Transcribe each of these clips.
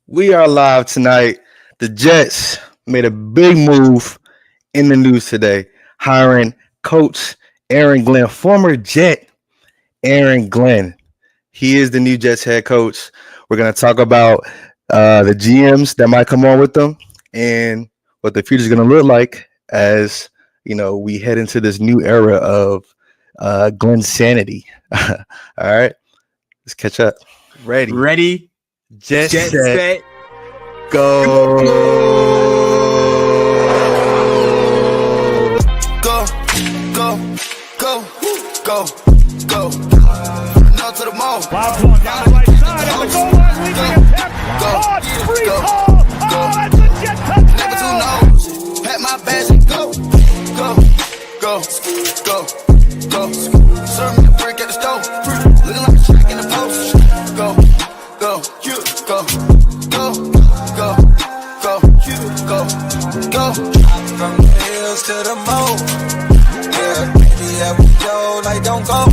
We are live tonight. The Jets made a big move in the news today, hiring Coach Aaron Glenn, former Jet Aaron Glenn. He is the new Jets head coach. We're going to talk about the GMs that might come on with them and what the future is going to look like as we head into this new era of Glenn sanity. All right, let's catch up. Ready, Ready, Jet jet set, set, go. Go, go, go, go, go. Now to the mall. Lob one down the right side at the goal line, leaving a tap. Oh, it's free call. Oh, it's a Jet Never too touchdown. nosy. Pat my bags and go, go, go, go, go. Serve me the brick at the stove. Looking like a shack in the post. Go, go, you go, go, go, go, you go, go. From the hills to the moon. Yeah, baby, every go like don't go.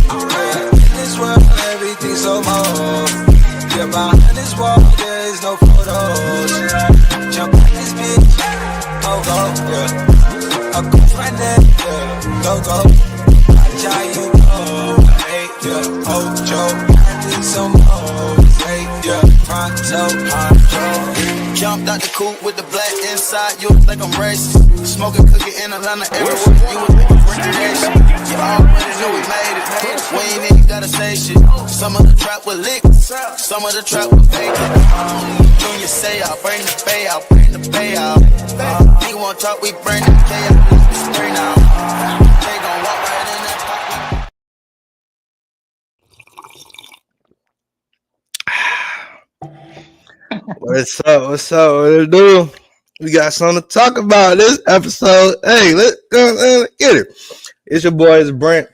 Yeah, in this world, everything's so more. Yeah, behind this wall, there is no photos. Jump on this bitch, go, yeah. A ghost right there, yeah, go. Watch how you go, hey, yeah. Oh, Joe, I need some more, hey, yeah. Pronto, hard, jumped out the coupe with the black inside. You look like I'm racist. Smoking cookie in Atlanta everywhere. You was looking for recreation. You already knew we made it. We ain't even gotta say shit. Some of the trap with licks. Some of the trap with bacon. Junior say I'll bring the pay out. Bring the pay out. Nigga wanna talk, we bring the pay out. It's free now. They gon' walk right in that. What's up? What's up? What it do? We got something to talk about this episode. Hey, let's go get it. It's your boy, it's Brent,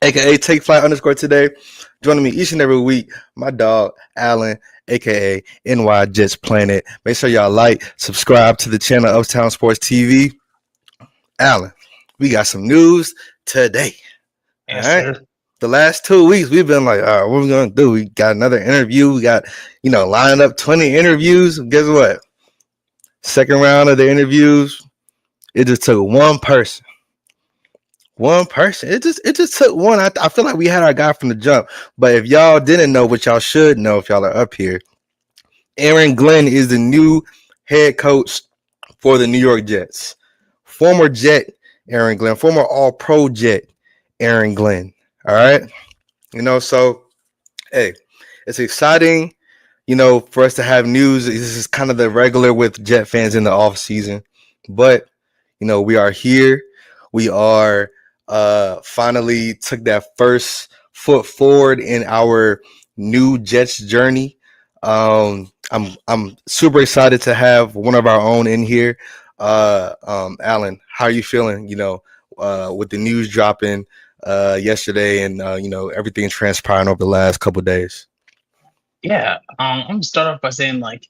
aka Take Flight underscore today. Joining me each and every week, my dog, Alan, aka NY Jets Planet. Make sure y'all like, subscribe to the channel Uptown Sports TV. Alan, we got some news today. Yes, All right. sir. The last 2 weeks, we've been like, all right, what are we going to do? We got another interview. We got, lined up 20 interviews. Guess what? Second round of the interviews, it just took one person. One person. It just took one. I feel like we had our guy from the jump. But if y'all didn't know what y'all should know if y'all are up here, Aaron Glenn is the new head coach for the New York Jets. Former Jet Aaron Glenn, former All-Pro Jet Aaron Glenn. All right. So, hey, it's exciting, for us to have news. This is kind of the regular with Jet fans in the off season. But, we are here. We are finally took that first foot forward in our new Jets journey. I'm super excited to have one of our own in here. Alan, how are you feeling, with the news dropping yesterday and everything transpiring over the last couple of days? Yeah, I'm gonna start off by saying, like,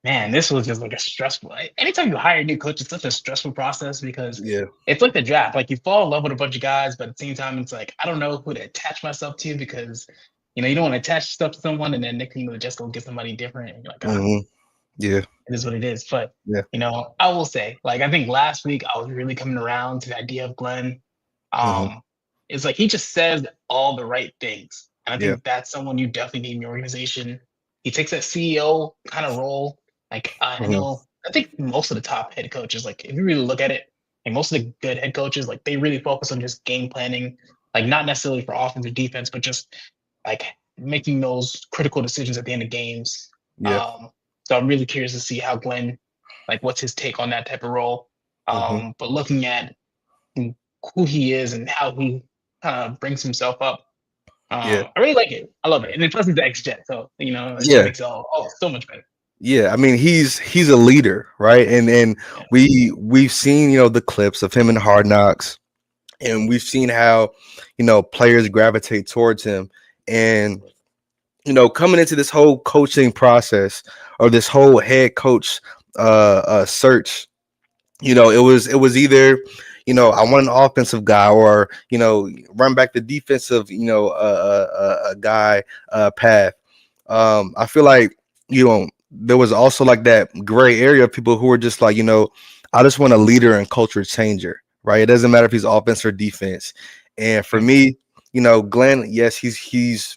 man, this was just like a stressful. Anytime you hire a new coach, it's such a stressful process because Yeah. it's like the draft. Like, you fall in love with a bunch of guys, but at the same time, it's like I don't know who to attach myself to because you don't want to attach stuff to someone and then next thing you know, just go get somebody different. And you're like, Mm-hmm. Yeah. it is what it is. But Yeah. I will say, like, I think last week I was really coming around to the idea of Glenn. Mm-hmm. It's like he just says all the right things, and I Yeah. think that's someone you definitely need in your organization. He takes that CEO kind of role. Like, Mm-hmm. I think most of the top head coaches, like if you really look at it, like most of the good head coaches, like they really focus on just game planning, like not necessarily for offense or defense, but just like making those critical decisions at the end of games. Yeah. So I'm really curious to see how Glenn, like, what's his take on that type of role. Mm-hmm. But looking at who he is and how he kind of brings himself up, Yeah. I really like it. I love it, and then plus he's the ex-Jet, so it just Yeah. makes it all so much better. Yeah, I mean he's a leader, right? And Yeah. we've seen the clips of him in Hard Knocks, and we've seen how players gravitate towards him, and coming into this whole coaching process or this whole head coach search, it was either I want an offensive guy or run back the defensive guy path. I feel like there was also like that gray area of people who were just like, I just want a leader and culture changer, right? It doesn't matter if he's offense or defense. And for Mhm. me, Glenn, yes, he's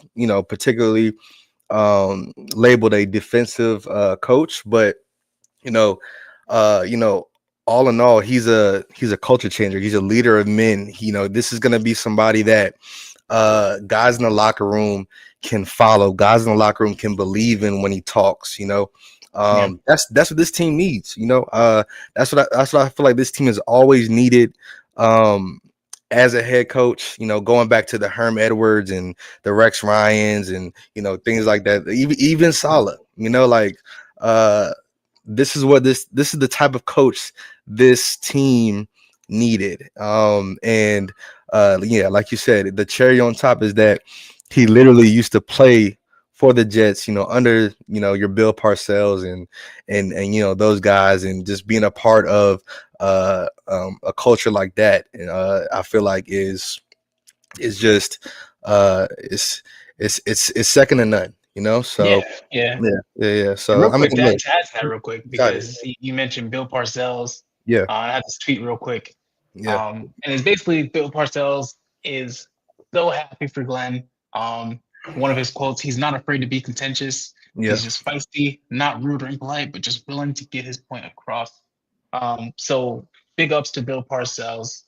particularly labeled a defensive coach, but you know, uh, you know, all in all, he's a culture changer. He's a leader of men. This is gonna be somebody that guys in the locker room can follow. Guys in the locker room can believe in when he talks. Yeah. That's what this team needs. That's what I feel like this team has always needed. Um, as a head coach, going back to the Herm Edwards and the Rex Ryans and things like that, even Salah, like uh this is the type of coach this team needed. And yeah, like you said, the cherry on top is that he literally used to play for the Jets, under your Bill Parcells and those guys, and just being a part of a culture like that. I feel like is just it's second to none. Yeah. So Yeah. yeah. And So real I mean, quick, to look, add to that real quick, excited. because you mentioned Bill Parcells. Yeah, I had this tweet real quick. yeah, And it's basically Bill Parcells is so happy for Glenn. Um, One of his quotes, he's not afraid to be contentious. yeah. He's just feisty, not rude or impolite, but just willing to get his point across. So big ups to Bill Parcells.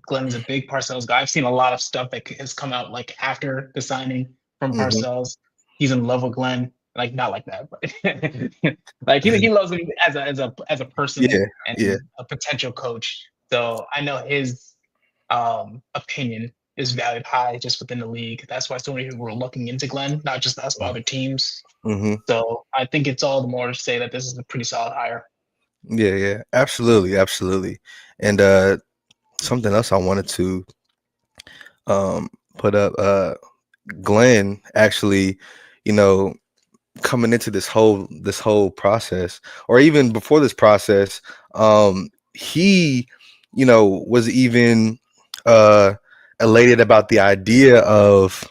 Glenn is a big Parcells guy. I've seen a lot of stuff that has come out like after the signing from Hmm. Parcells. He's in love with Glenn. Like not like that, but like he loves him as a person Yeah, yeah, and a potential coach. So I know his opinion is valued high just within the league. That's why so many people were looking into Glenn, not just us, but other teams. hmm, So I think it's all the more to say that this is a pretty solid hire. yeah, yeah. Absolutely, absolutely. And something else I wanted to um put up. Glenn actually, you know, coming into this whole process, or even before this process, he, was even uh elated about the idea of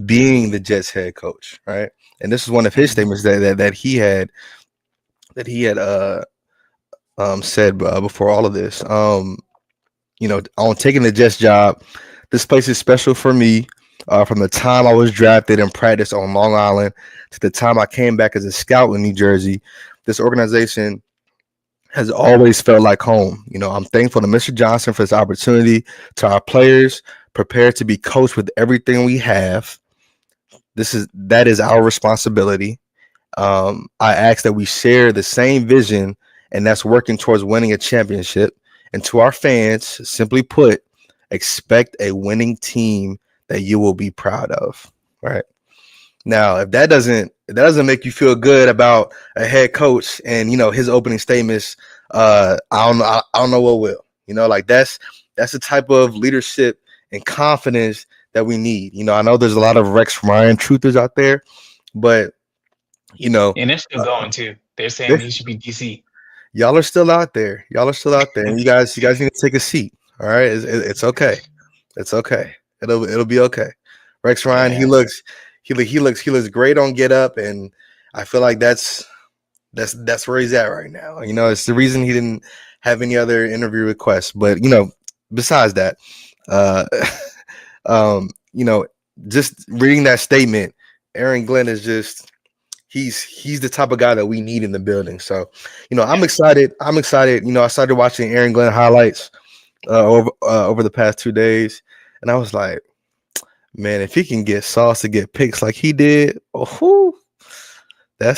being the Jets head coach, right? And this is one of his Mhm. statements that he had said before all of this. On taking the Jets job, this place is special for me. From the time I was drafted and practiced on Long Island to the time I came back as a scout in New Jersey, this organization has always felt like home. I'm thankful to Mr. Johnson for this opportunity. To our players, prepared to be coached with everything we have. That is our responsibility. I ask that we share the same vision, and that's working towards winning a championship. And to our fans, simply put, expect a winning team that you will be proud of. Right now, if that doesn't make you feel good about a head coach and his opening statements, I don't know what will. Like that's the type of leadership and confidence that we need. I know there's a lot of Rex Ryan truthers out there, but you know And they're still going too. They're saying this he should be DC. y'all are still out there. Y'all are still out there, and you guys need to take a seat. All right, it's okay. It's okay. It'll be okay. Rex Ryan, he Yeah. looks he looks great on Get Up, and I feel like that's where he's at right now. It's the reason he didn't have any other interview requests. But besides that, uh, you know, just reading that statement, Aaron Glenn is just he's the type of guy that we need in the building. So, I'm Yeah. excited. I'm excited. I started watching Aaron Glenn highlights over the past 2 days, and I was like, man, if he can get Sauce to get picks like he did, oh,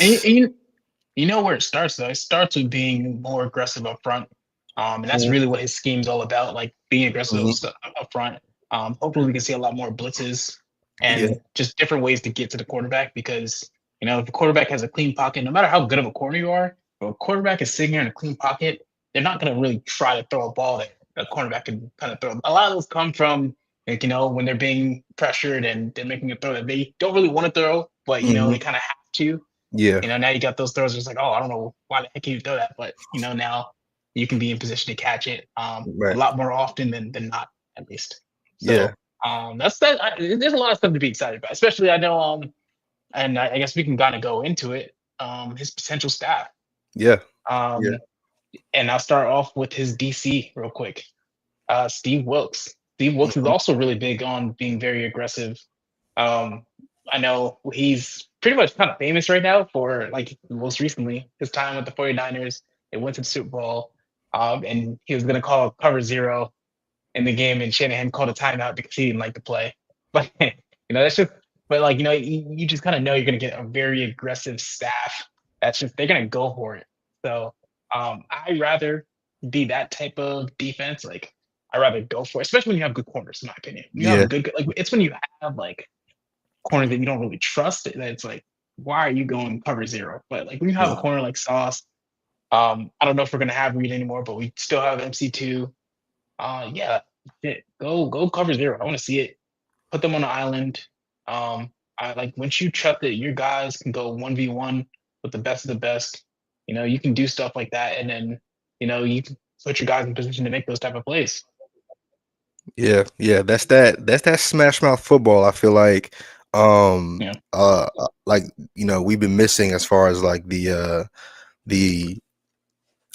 And, that's you know where it starts though. It starts with being more aggressive up front, and that's mhm, really what his scheme's all about. Like being aggressive mhm, up front. Hopefully, we can see a lot more blitzes yeah, and just different ways to get to the quarterback. Because if the quarterback has a clean pocket, no matter how good of a corner you are, if a quarterback is sitting here in a clean pocket, they're not going to really try to throw a ball that a cornerback can kind of throw. A lot of those come from like when they're being pressured and they're making a throw that they don't really want to throw, but mhm, they kind of have to. yeah, Now you got those throws. It's like, oh, I don't know why the heck can you throw that, but now you can be in position to catch it a right, lot more often than not, at least. yeah, So that's that. There's a lot of stuff to be excited about, especially I know and I guess we can kind of go into it. his potential staff. Yeah. Yeah. Um, and I'll start off with his DC real quick. Steve Wilkes. Steve Wilkes is Mhm. also really big on being very aggressive. Um, I know he's pretty much kind of famous right now for, like, most recently his time with the 49ers. They went to the Super Bowl, and he was going to call cover zero in the game, and Shanahan called a timeout because he didn't like the play. But that's just. But, like, you just kind of know you're going to get a very aggressive staff. That's just, they're going to go for it. So I'd rather be that type of defense. Like, I'd rather go for it, especially when you have good corners. In my opinion, when you have Yeah. good, like, it's when you have, like, corners that you don't really trust. That it's like, why are you going cover zero? But, like, when you have a Yeah. corner like Sauce, I don't know if we're going to have Reed anymore, but we still have MC2. Yeah, shit. Go cover zero. I want to see it. Put them on the island. I like, once you trust that your guys can go 1v1 with the best of the best. You can do stuff like that, and then you can put your guys in position to make those type of plays. Yeah, yeah, that's that smash mouth football. I feel like, Yeah, like we've been missing as far as like the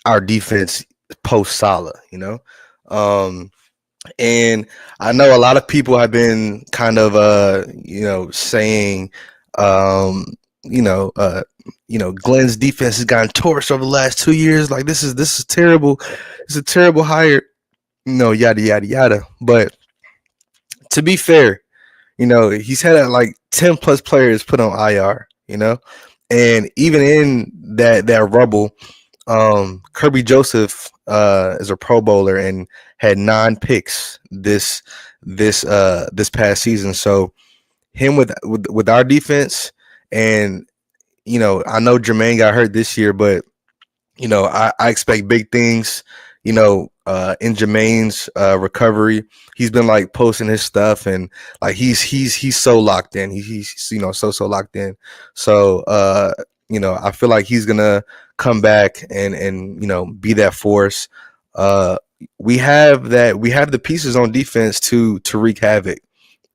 our defense post Salah, um, and I know a lot of people have been kind of saying, um, you know, uh, Glenn's defense has gotten torched over the last 2 years. Like this is terrible. It's a terrible hire. Yada yada yada. But to be fair, he's had like 10 plus players put on IR, and even in that rubble, Kirby Joseph is a Pro Bowler and had 9 picks this past season. So him with our defense, and I know Jermaine got hurt this year, but I expect big things, in Jermaine's recovery. He's been like posting his stuff, and like he's so locked in. He's so locked in. So I feel like he's gonna come back and be that force. Uh we have the pieces on defense to wreak havoc.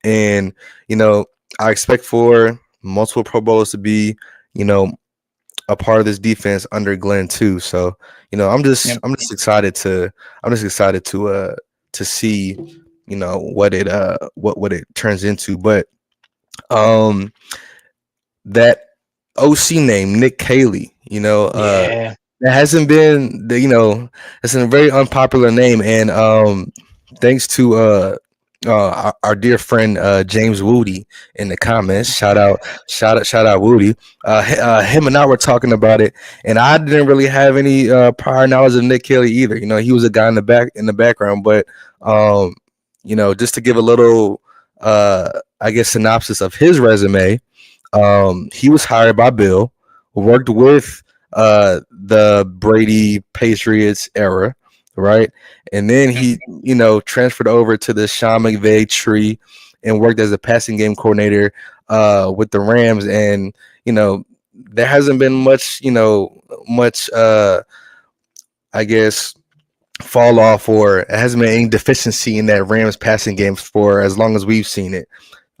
And I expect for multiple Pro Bowlers to be, you know, a part of this defense under Glenn too. So, I'm just yeah, I'm just excited to see, what it turns into. But um that OC name, Nick Caley, yeah, that hasn't been it's a very unpopular name. And thanks to our dear friend James Woody in the comments. Shout out Woody. Him and I were talking about it, and I didn't really have any prior knowledge of Nick Kelly either. He was a guy in the background, but just to give a little I guess synopsis of his resume. He was hired by Bill, worked with the Brady Patriots era, right? And then yeah, he, transferred over to the Sean McVay tree and worked as a passing game coordinator with the Rams. And, there hasn't been much I guess fall off, or it hasn't been any deficiency in that Rams passing game for as long as we've seen it,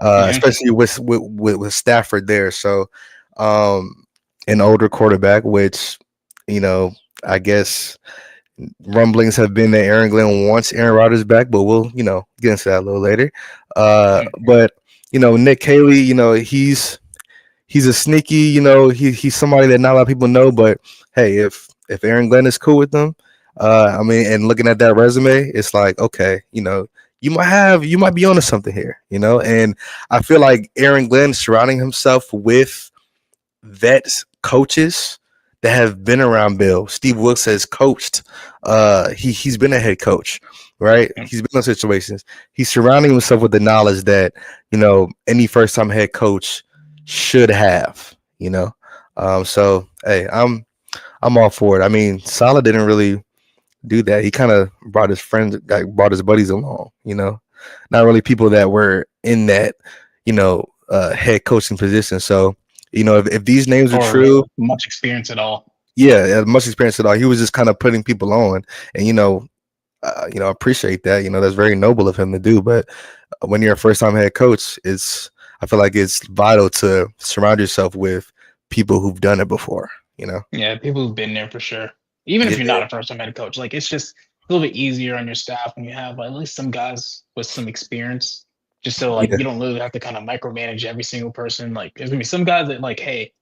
yeah, especially with Stafford there. So, an older quarterback, which I guess rumblings have been that Aaron Glenn wants Aaron Rodgers back, but we'll get into that a little later. But Nick Caley, he's a sneaky, he's somebody that not a lot of people know. But hey, if Aaron Glenn is cool with them, I mean, and looking at that resume, it's like, okay, you might be onto something here, and I feel like Aaron Glenn surrounding himself with vets coaches that have been around Bill. Steve Wilkes has coached. He's been a head coach, right? yeah. He's been in situations. He's surrounding himself with the knowledge that any first time head coach should have. So hey, I'm all for it. I mean, Salah didn't really do that. He kind of brought his friends, like brought his buddies along. Not really people that were in that head coaching position. So if these names are Or true, much experience at all. yeah, much experience at all. He was just kind of putting people on, and appreciate that. That's very noble of him to do. But when you're a first time head coach, I feel like it's vital to surround yourself with people who've done it before. You know. Yeah, people who've been there for sure. Even if Yeah. you're not a first time head coach, like it's just a little bit easier on your staff when you have at least some guys with some experience. Just so like Yeah. you don't really have to kind of micromanage every single person. Like there's gonna be some guys that like, hey,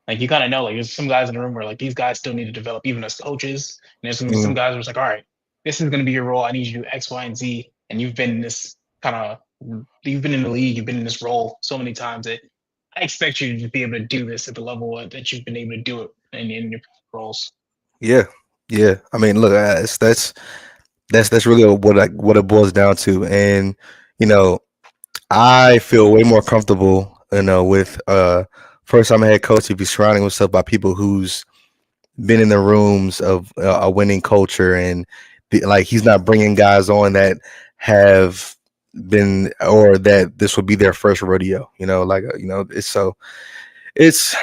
like you kind of know, like there's some guys in the room where like these guys still need to develop even as coaches. And there's gonna be some Mhm. guys where it's like, all right, this is gonna be your role. I need you to do X, Y, and Z. And you've been in this kind of you've been in the league, you've been in this role so many times that I expect you to be able to do this at the level that you've been able to do it in your roles. Yeah. Yeah. I mean, look, that's really what it boils down to, and you know, I feel way more comfortable, with first time head coach if he's surrounding himself by people who's been in the rooms of a winning culture, and like he's not bringing guys on that have been or that this will be their first rodeo. Like it's so it's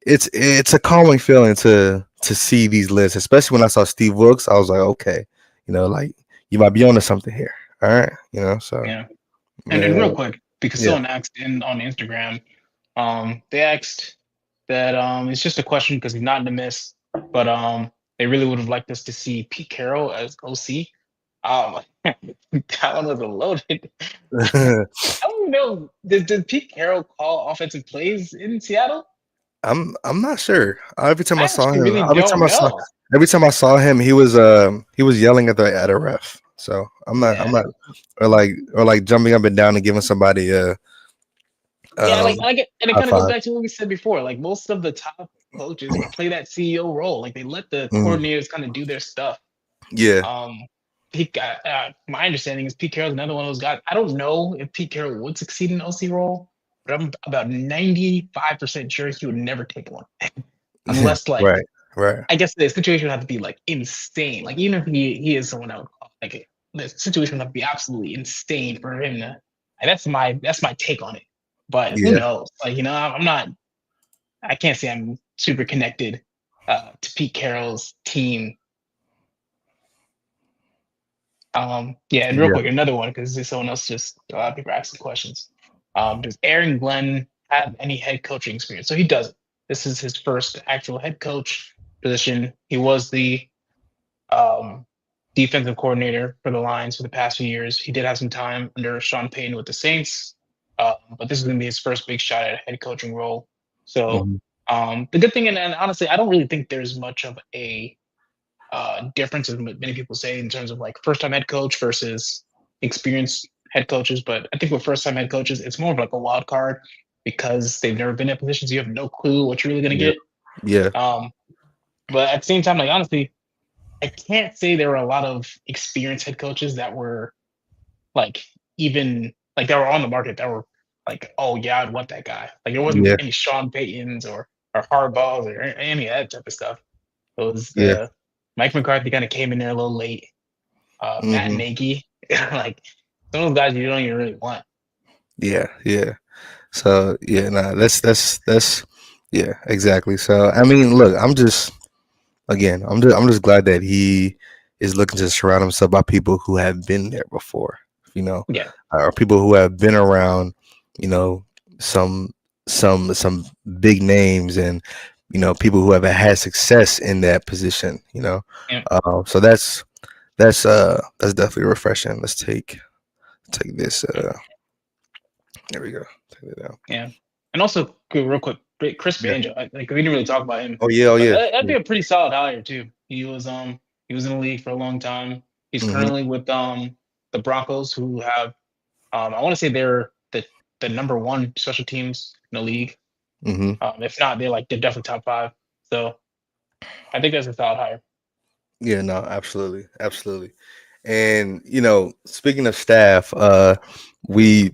it's a calming feeling to see these lists, especially when I saw Steve Wilkes. I was like, okay, like you might be onto something here. All right, so Yeah. And real man, quick, because yeah. someone asked in on Instagram, they asked that it's just a question because he's not in the miss, but they really would have liked us to see Pete Carroll as OC. That one was a loaded. I don't know. Did Pete Carroll call offensive plays in Seattle? I'm not sure. Every time I I saw actually him, really don't know. every time I saw him, he was yelling at a ref. So I'm Yeah. not or like jumping up and down and giving somebody a Yeah, like um I get, and it high kind of goes five. back to what we said before. Like most of the top coaches play that CEO role. Like they let the Mhm. coordinators kind of do their stuff. Yeah, Um, my understanding is Pete Carroll's another one of those guys. I don't know if Pete Carroll would succeed in OC role, but I'm about 95% sure he would never take one unless like right, right. I guess the situation would have to be like insane. Like even if he is someone I would call like the situation would have to be absolutely insane for him to. Like, that's my take on it. But who Yeah, knows? Like I'm not. I can't say I'm super connected to Pete Carroll's team. Yeah, and real yeah. quick, another one because someone else just a lot of people asking questions. Does Aaron Glenn have any head coaching experience? So he doesn't. This is his first actual head coach position. He was the um, defensive coordinator for the Lions for the past few years. He did have some time under Sean Payton with the Saints, but this is going to be his first big shot at a head coaching role. So Mhm. the good thing, and honestly, I don't really think there's much of a difference as many people say in terms of like first time head coach versus experienced head coaches. But I think with first time head coaches, it's more of like a wild card because they've never been in positions. You have no clue what you're really going to Yeah, get. yeah, Um, but at the same time, like honestly, I can't say there were a lot of experienced head coaches that were like even like that were on the market that were like, oh yeah, I'd want that guy. Like there wasn't yeah, any Sean Paytons or Harbaughs or any of that type of stuff. It was yeah. Mike McCarthy kind of came in there a little late. Matt Hmm. Nagy, like some of those guys you don't even really want. Yeah, yeah. So yeah, nah, that's yeah, exactly. So I mean, look, I'm just glad that he is looking to surround himself by people who have been there before, you know, Yeah, or people who have been around, you know, some some big names, and people who have had success in that position, yeah, so that's definitely refreshing. Let's take this. There we go. Take it down. yeah. And also, real quick, Chris Yeah. Banjo. Like we didn't really talk about him, Oh yeah. Oh but yeah. that'd be a pretty solid hire too. He was in the league for a long time. He's Mm-hmm. currently with the Broncos, who have I want to say they're the number one special teams in the league. Mm-hmm. If not, they're definitely top five. So I think that's a solid hire. Yeah. No. Absolutely. Absolutely. And speaking of staff, we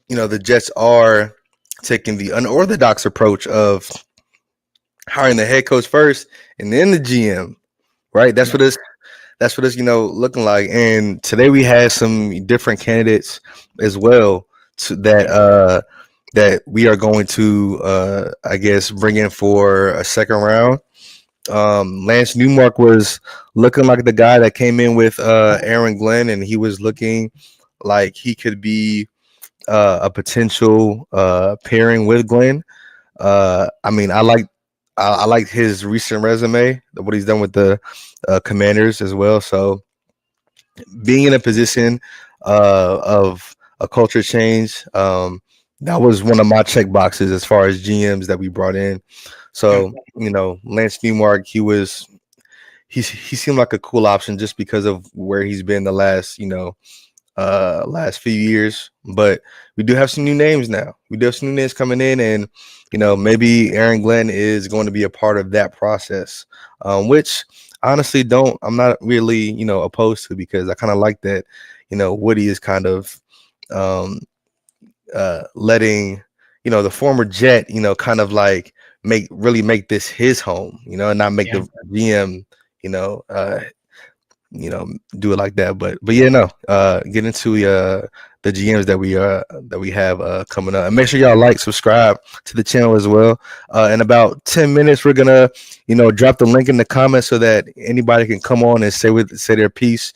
the Jets are taking the unorthodox approach of hiring the head coach first and then the GM. Right. Yeah, That's what it's looking like. And today we had some different candidates as well that yeah, that we are going to I guess bring in for a second round. Lance Newmark was looking like the guy that came in with Aaron Glenn, and he was looking like he could be a potential pairing with Glenn. I mean, I like his recent resume, what he's done with the Commanders as well. So being in a position of a culture change, that was one of my check boxes as far as GMs that we brought in. Mm, So Lance Newmark, he seemed like a cool option just because of where he's been the last last few years. But we do have some new names now. We do have some new names coming in, and maybe Aaron Glenn is going to be a part of that process, which honestly don't I'm not really opposed to, because I kind of like that. Woody is kind of um, letting the former Jet kind of like make this his home, and not make yeah. the GM you know uh, do it like that. But yeah, no. Get into the GMs that we have coming up, and make sure y'all like, subscribe to the channel as well. In about 10 minutes, we're gonna drop the link in the comments so that anybody can come on and say their piece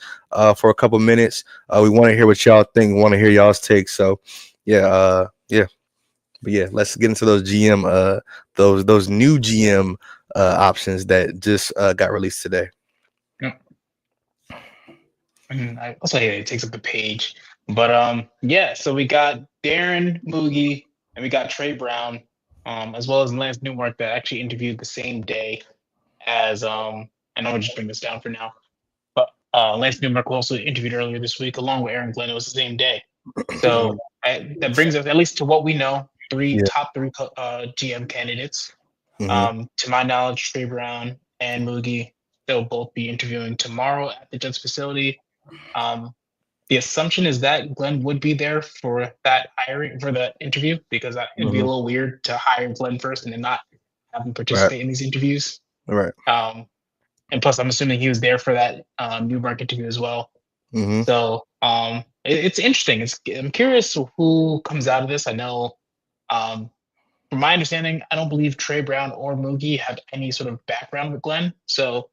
for a couple minutes. We want to hear what y'all think. We want to hear y'all's takes. So yeah, yeah. But yeah, let's get into those those new GM options that just got released today. Yeah. And I also hate it takes up the page. But yeah, so we got Darren Moogie and we got Trey Brown, as well as Lance Newmark that actually interviewed the same day as and I'll just bring this down for now. But Lance Newmark also interviewed earlier this week along with Aaron Glenn. It was the same day. So that brings us at least to what we know, Yeah. top three GM candidates. Hmm. To my knowledge, Trey Brown and Moogie, they'll both be interviewing tomorrow at the Jets facility. Um, the assumption is that Glenn would be there for that hiring for the interview, because it'd be a Hmm. little weird to hire Glenn first and then not have him Right. participate in these interviews. Right. Um, and plus, I'm assuming he was there for that Newmark interview as well. Hmm. So it's interesting. I'm curious who comes out of this. I know, um, from my understanding, I don't believe Trey Brown or Moogie have any sort of background with Glenn. So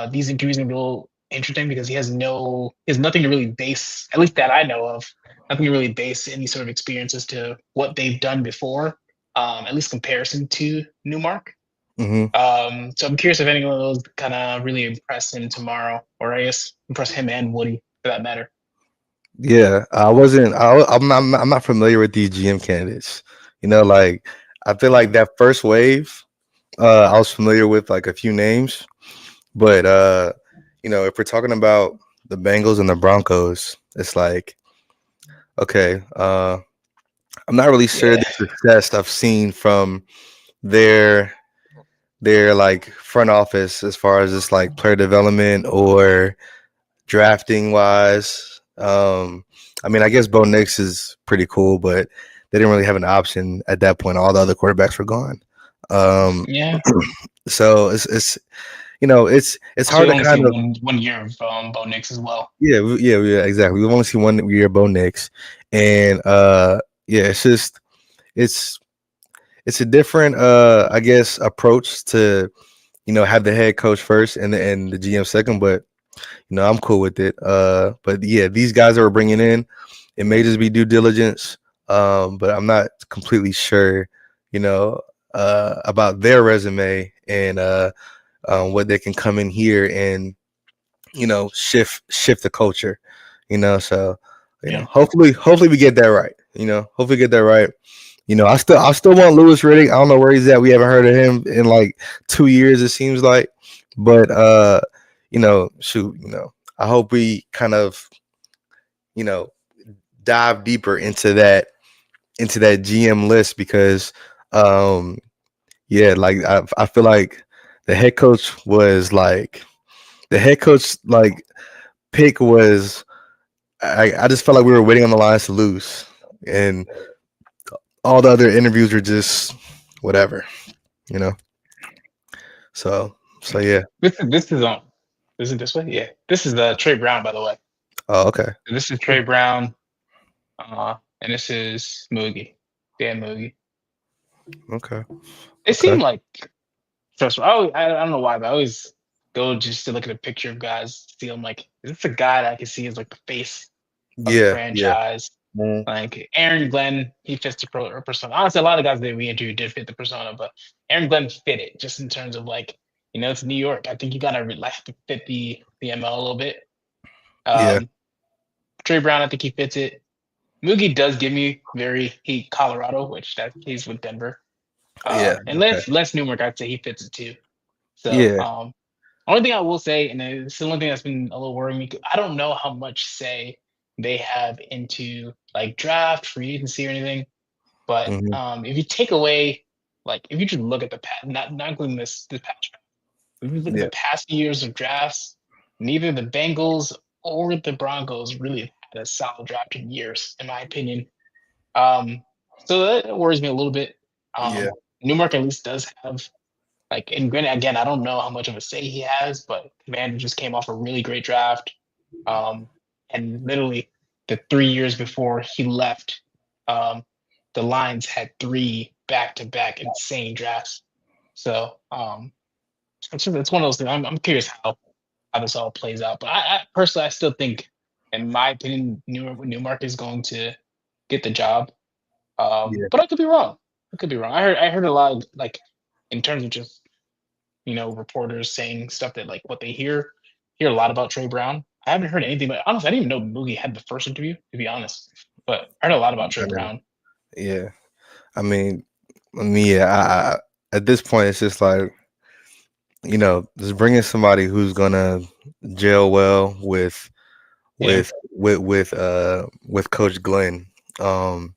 these interviews are gonna be a little interesting because he has nothing to really base, at least that I know of, nothing to really base any sort of experiences to what they've done before, at least comparison to Newmark. Hmm. So I'm curious if any of those kind of really impress him tomorrow, or I guess impress him and Woody for that matter. Yeah, I wasn't. I'm not familiar with these GM candidates. Like I feel like that first wave, I was familiar with like a few names, but if we're talking about the Bengals and the Broncos, it's like okay, I'm not really sure Yeah, the success I've seen from their like front office as far as just like player development or drafting wise. I mean, I guess Bo Nix is pretty cool, but they didn't really have an option at that point. All the other quarterbacks were gone. Um, yeah. so it's Also, we hard to only see kind of one year of Bo Nix as well. yeah, exactly. We've only seen 1 year Bo Nix, and yeah, it's it's a different I guess approach to have the head coach first and the GM second, but I'm cool with it. But yeah, these guys that we're bringing in, it may just be due diligence. But I'm not completely sure, you know, about their resume and what they can come in here and shift the culture. So Yeah, hopefully we get that right. Hopefully we get that right. I still want Lewis Riddick. I don't know where he's at. We haven't heard of him in like 2 years, it seems like. But shoot, I hope we kind of, you know, dive deeper into that GM list because yeah, like I feel like the head coach was like the head coach like pick was I just felt like we were waiting on the lines to lose. And all the other interviews were just whatever, you know. So yeah. yeah. This is this way. Yeah, this is the Trey Brown, by the way. Oh, okay. So this is Trey Brown, and this is Moogie, Dan Moogie. Okay. It Okay. seemed like, first of all, I don't know why, but I always go just to look at a picture of guys, see them like, is this a guy that I can see as like the face of the Yeah, yeah. franchise? Mhm. Like Aaron Glenn, he fits the persona. Honestly, a lot of guys that we interviewed did fit the persona, but Aaron Glenn fit it just in terms of like, it's New York. I think you gotta like fit the ML a little bit. Yeah, Um, Trey Brown, I think he fits it. Moogie does give me very Heat Colorado, which that he's with Denver. yeah, And okay. Les Newmark, I'd say he fits it too. So Yeah, only thing I will say, and it's the only thing that's been a little worrying me, I don't know how much say they have into like draft, free agency, or anything. But hmm, if you take away, like, if you just look at the past, not including this past, if you look at yeah, the past years of drafts, neither the Bengals or the Broncos really have had a solid draft in years, in my opinion. Um, so that worries me a little bit. yeah, Newmark at least does have like, and granted, again, I don't know how much of a say he has, but Commander just came off a really great draft. Um, and literally the 3 years before he left, um, the Lions had three back-to-back insane drafts. So it's one of those things. I'm curious how this all plays out. But I personally, I still think, in my opinion, Newmark is going to get the job. yeah, But I could be wrong. I could be wrong. I heard a lot of, like, in terms of just reporters saying stuff that like what they hear a lot about Trey Brown. I haven't heard anything, but honestly, I didn't even know Moogie had the first interview, to be honest. But I heard a lot about Trey I know. Brown. Yeah. Yeah. At this point, it's just like just bringing somebody who's gonna gel well Yeah, with Coach Glenn. Um,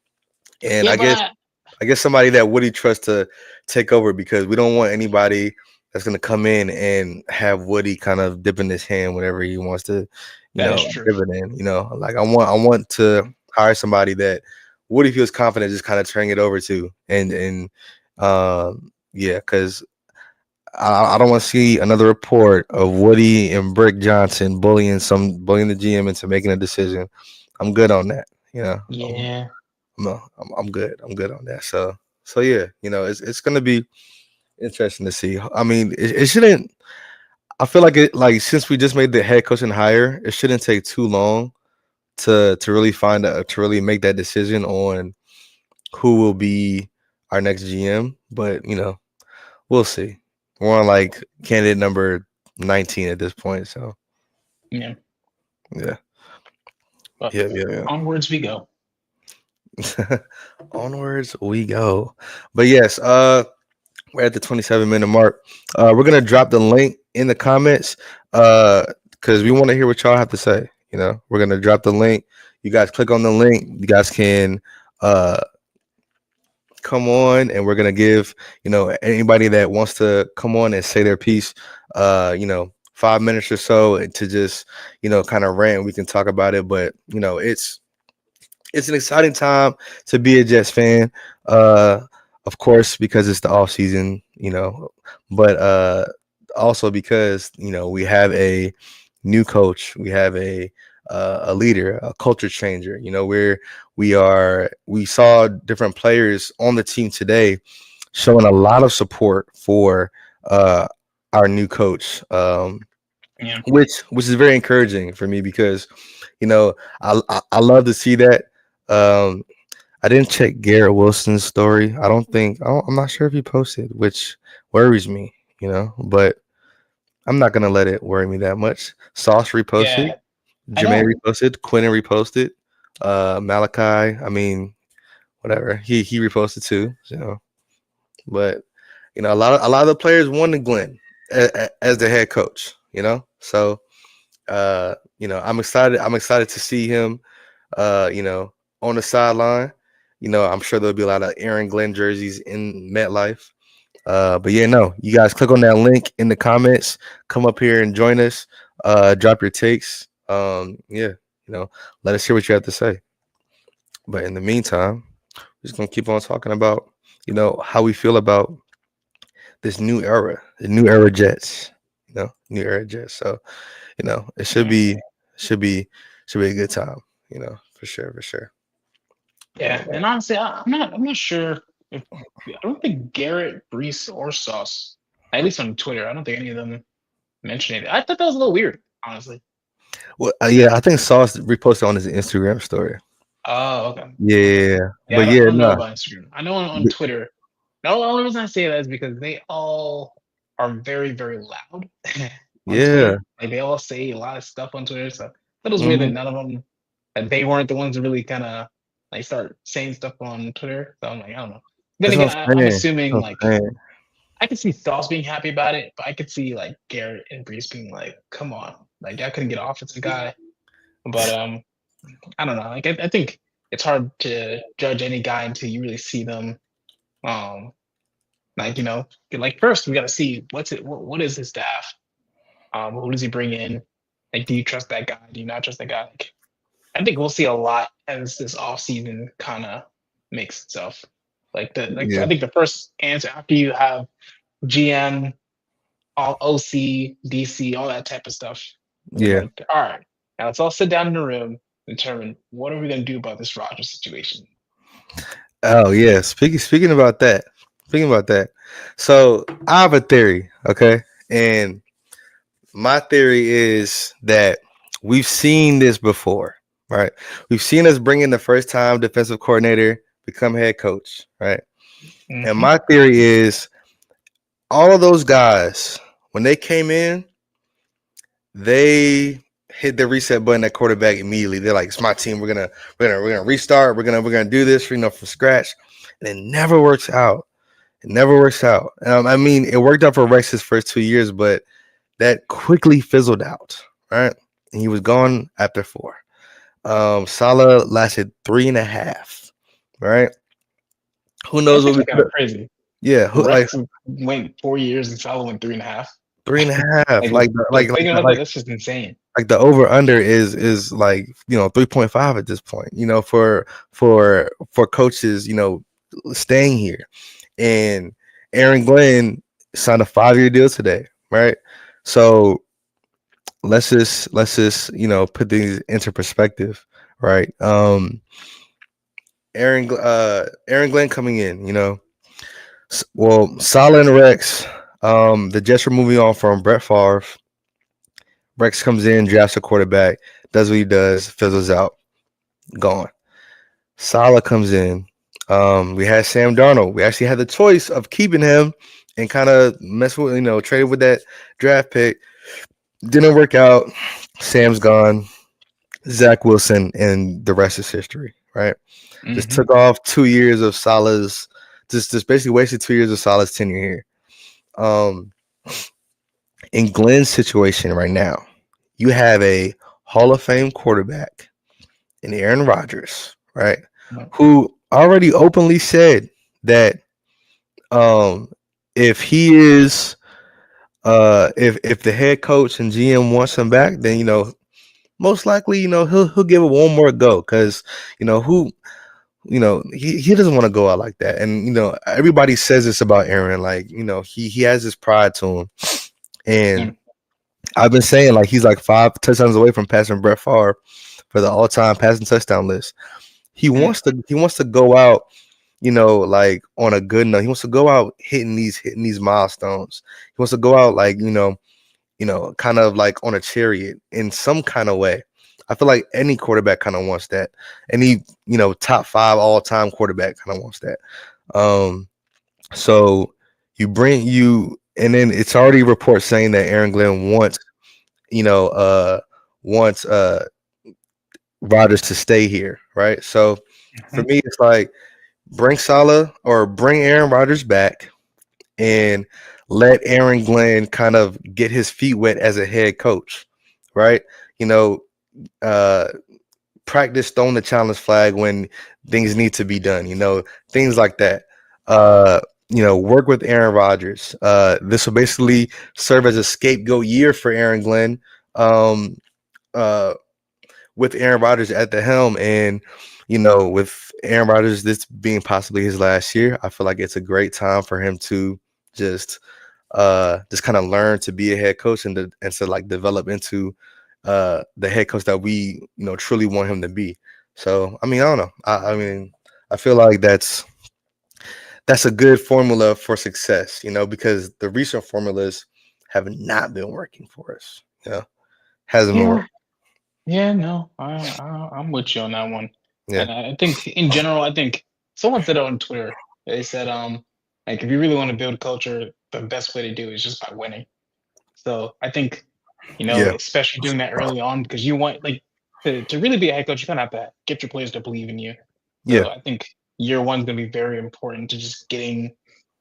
and yeah, I but guess somebody that Woody trusts to take over because we don't want anybody that's gonna come in and have Woody kind of dipping his hand whenever he wants to, that is true. dip it in. Like I want to hire somebody that Woody feels confident just kind of turning it over to, and yeah, because I don't want to see another report of Woody and Brick Johnson bullying the GM into making a decision. I'm good on that. Yeah, I'm good. I'm good on that. So yeah, it's gonna be interesting to see. I mean, it shouldn't. I feel like since we just made the head coaching hire, it shouldn't take too long to really to really make that decision on who will be our next GM. But we'll see. We're on like candidate number 19 at this point. So yeah. yeah, But yeah. onwards we go. Onwards we go. But yes, we're at the 27-minute mark. We're gonna drop the link in the comments because we want to hear what y'all have to say. We're gonna drop the link. You guys click on the link. You guys can uh come on, and we're gonna give anybody that wants to come on and say their piece 5 minutes or so to just kind of rant. We can talk about it, but it's an exciting time to be a Jets fan. Of course, because it's the off season, but also because we have a new coach, we have a leader, a culture changer. We saw different players on the team today showing a lot of support for uh, our new coach. Yeah, Which is very encouraging for me because I love to see that. Um, I didn't check Garrett Wilson's story. I'm not sure if he posted, which worries me. But I'm not gonna let it worry me that much. Sauce reposted, yeah. I Jermaine know. reposted, Quentin reposted, Malachi. I mean, whatever. He reposted too. But a lot of the players wanted Glenn as the head coach. So I'm excited to see him on the sideline. I'm sure there'll be a lot of Aaron Glenn jerseys in MetLife. But yeah, no, you guys click on that link in the comments. Come up here and join us. Drop your takes. Yeah, let us hear what you have to say. But in the meantime, we're just gonna keep on talking about how we feel about this new era, the new era Jets. New era Jets. So it should Yeah, be should be should be a good time. For sure, for sure. yeah. And honestly, I'm not sure if I don't think Garrett, Brees, or Sauce, at least on Twitter, I don't think any of them mentioned it. I thought that was a little weird, honestly. Well, yeah, I think Sauce reposted on his Instagram story. Oh, okay. Okay. Yeah, Yeah, but I yeah, don't know no, about Instagram. I know on Twitter. No, the only reason I say that is because they all are very, very loud on yeah, Twitter. Like they all say a lot of stuff on Twitter. So that was weird that hmm none of them that they weren't the ones to really kind of like start saying stuff on Twitter. So I'm like, I don't know. Then that's again, what I'm I'm saying. assuming That's like what I'm saying. I could see Sauce being happy about it, but I could see like Garrett and Brees being like, "Come on, like I couldn't get off as a guy." But I don't know. Like I think it's hard to judge any guy until you really see them. Um, like like first we got to see what's it. What is his staff? Who does he bring in? Like, do you trust that guy? Do you not trust that guy? Like, I think we'll see a lot as this off season kind of makes itself. I Yeah, think the first answer after you have GM, all OC, DC, all that type of stuff. We're yeah. like, all right, now let's all sit down in the room, determine what are we going to do about this Rodgers situation. Oh yeah. Speaking about that. Speaking about that. So I have a theory, okay? And my theory is that we've seen this before, right? We've seen us bring in the first time defensive coordinator become head coach, right? And Mm-hmm. my theory is all of those guys, when they came in, they hit the reset button at quarterback immediately. They're like, "It's my team. We're gonna restart. We're gonna do this, from scratch." And it never works out. It never works out. I mean, it worked out for Rex his first 2 years, but that quickly fizzled out, right? And he was gone after four. Salah lasted 3.5, right? Who knows That's what we actually kind could? of crazy. Yeah, who like Rex went 4 years and Salah went 3.5. 3.5? Like, thinking about that, Like that's just insane. the over under is like 3.5 at this point. For coaches, staying here, and Aaron Glenn signed a 5-year deal today, right? So let's just put things into perspective, right? Aaron Glenn coming in, well, Salah and Rex, the Jets are moving on from Brett Favre. Rex comes in, drafts a quarterback, does what he does, fizzles out, gone. Salah comes in. We had Sam Darnold. We actually had the choice of keeping him and kind of mess with, trade with that draft pick. Didn't work out. Sam's gone. Zach Wilson, and the rest is history, right? Just Mm-hmm. took off 2 years of Salah's, just basically wasted 2 years of Salah's tenure here. Um, in Glenn's situation right now, you have a Hall of Fame quarterback in Aaron Rodgers, right? Who already openly said that um, if he is if the head coach and GM wants him back, then most likely he'll give it one more go because who he doesn't want to go out like that. And everybody says this about Aaron, like he has this pride to him, and I've been saying like he's like 5 touchdowns away from passing Brett Favre for the all-time passing touchdown list. He wants to go out, like on a good note. He wants to go out hitting these milestones. He wants to go out like kind of like on a chariot in some kind of way. I feel like any quarterback kind of wants that. Any top 5 all-time quarterback kind of wants that. So and then it's already reports saying that Aaron Glenn you know wants Rodgers to stay here, right? So for Mm-hmm. me, it's like bring Salah or bring Aaron Rodgers back and let Aaron Glenn kind of get his feet wet as a head coach, right? You know, uh, practice throwing the challenge flag when things need to be done, things like that. Uh, work with Aaron Rodgers. This will basically serve as a scapegoat year for Aaron Glenn. Um, uh, with Aaron Rodgers at the helm, and with Aaron Rodgers this being possibly his last year, I feel like it's a great time for him to just kind of learn to be a head coach and to like develop into the head coach that we truly want him to be. So I mean, I don't know. I mean, I feel like that's a good formula for success, because the recent formulas have not been working for us. Hasn't been Yeah, working. yeah, no, I'm with you on that one. Yeah. And I think in general, I think someone said it on Twitter. They said, like if you really want to build culture, the best way to do it is just by winning. So I think, Yeah. especially doing that early on, because you want like to really be a head coach, you kind of have to get your players to believe in you. Yeah. So I think year one's going to be very important to just getting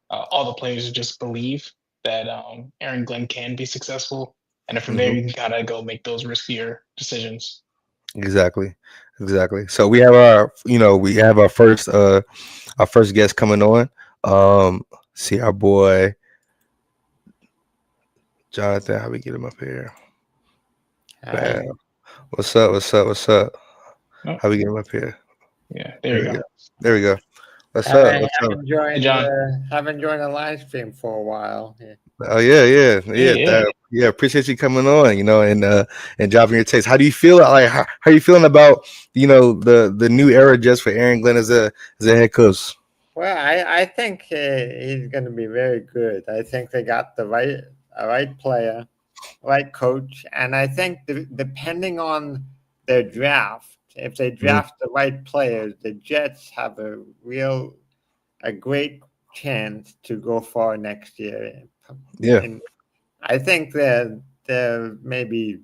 all the players to just believe that Aaron Glenn can be successful, and then from there Hmm. you can kind of go make those riskier decisions. Exactly. Exactly. So we have our first guest coming on. See our boy Jonathan. How we get him up here? Bam. Hi. What's up? What's up? What's up? Oh, How we get him up here? yeah, there There you we go. go. There we go. What's up? Haven't What's up? haven't Hey, joined John. haven't joined a live stream for a while. Yeah. Oh yeah, yeah, Yeah, yeah. yeah. Yeah, appreciate you coming on. And dropping your takes. How do you feel? Like, how are you feeling about the new era just for Aaron Glenn as a head coach? Well, I think he's going to be very good. I think they got the right player, right coach, and I think depending on their draft, if they Mhm. draft the right players, the Jets have a great chance to go far next year. Yeah, And I think they're maybe,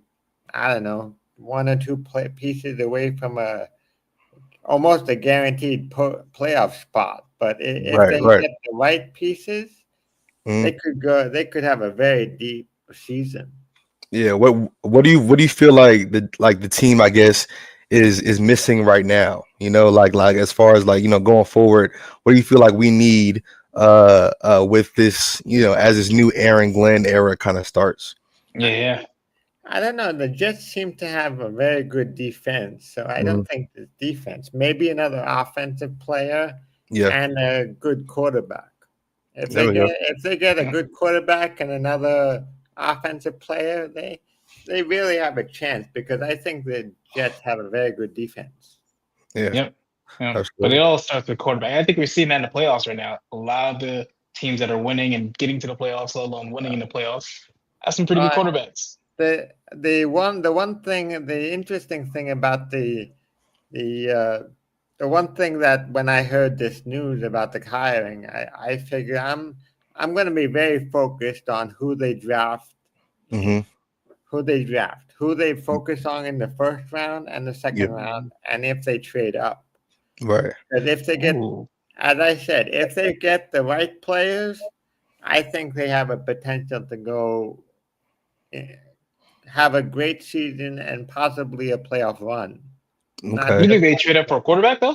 I don't know, one or two pieces away from a almost a guaranteed playoff spot. But if right, they right. get the right pieces, Mhm. they could go. They could have a very deep season. Yeah. What do you feel like the team, I guess, is missing right now? Like as far as going forward, what do you feel like we need with this as this new Aaron Glenn era kind of starts? Yeah, yeah. I don't know. The Jets seem to have a very good defense, so I Hmm. don't think the defense. Maybe another offensive player Yeah. and a good quarterback. If There they we go. get a good quarterback and another offensive player, they really have a chance because I think the Jets have a very good defense. Yeah. Yep. Yeah. But it Absolutely. all starts with quarterback. I think we're seeing that in the playoffs right now. A lot of the teams that are winning and getting to the playoffs, let alone winning in the playoffs, have some pretty good Uh, quarterbacks. the interesting thing about the the one thing that when I heard this news about the hiring, I figure I'm going to be very focused on Hmm. who they focus on in the first round and the Yeah. second round, and if they trade up. Right. Because if they get, Ooh. as I said, if they get the right players, I think they have a potential to go eh, have a great season and possibly a playoff run. Not Okay. You just think they trade up for a quarterback though? I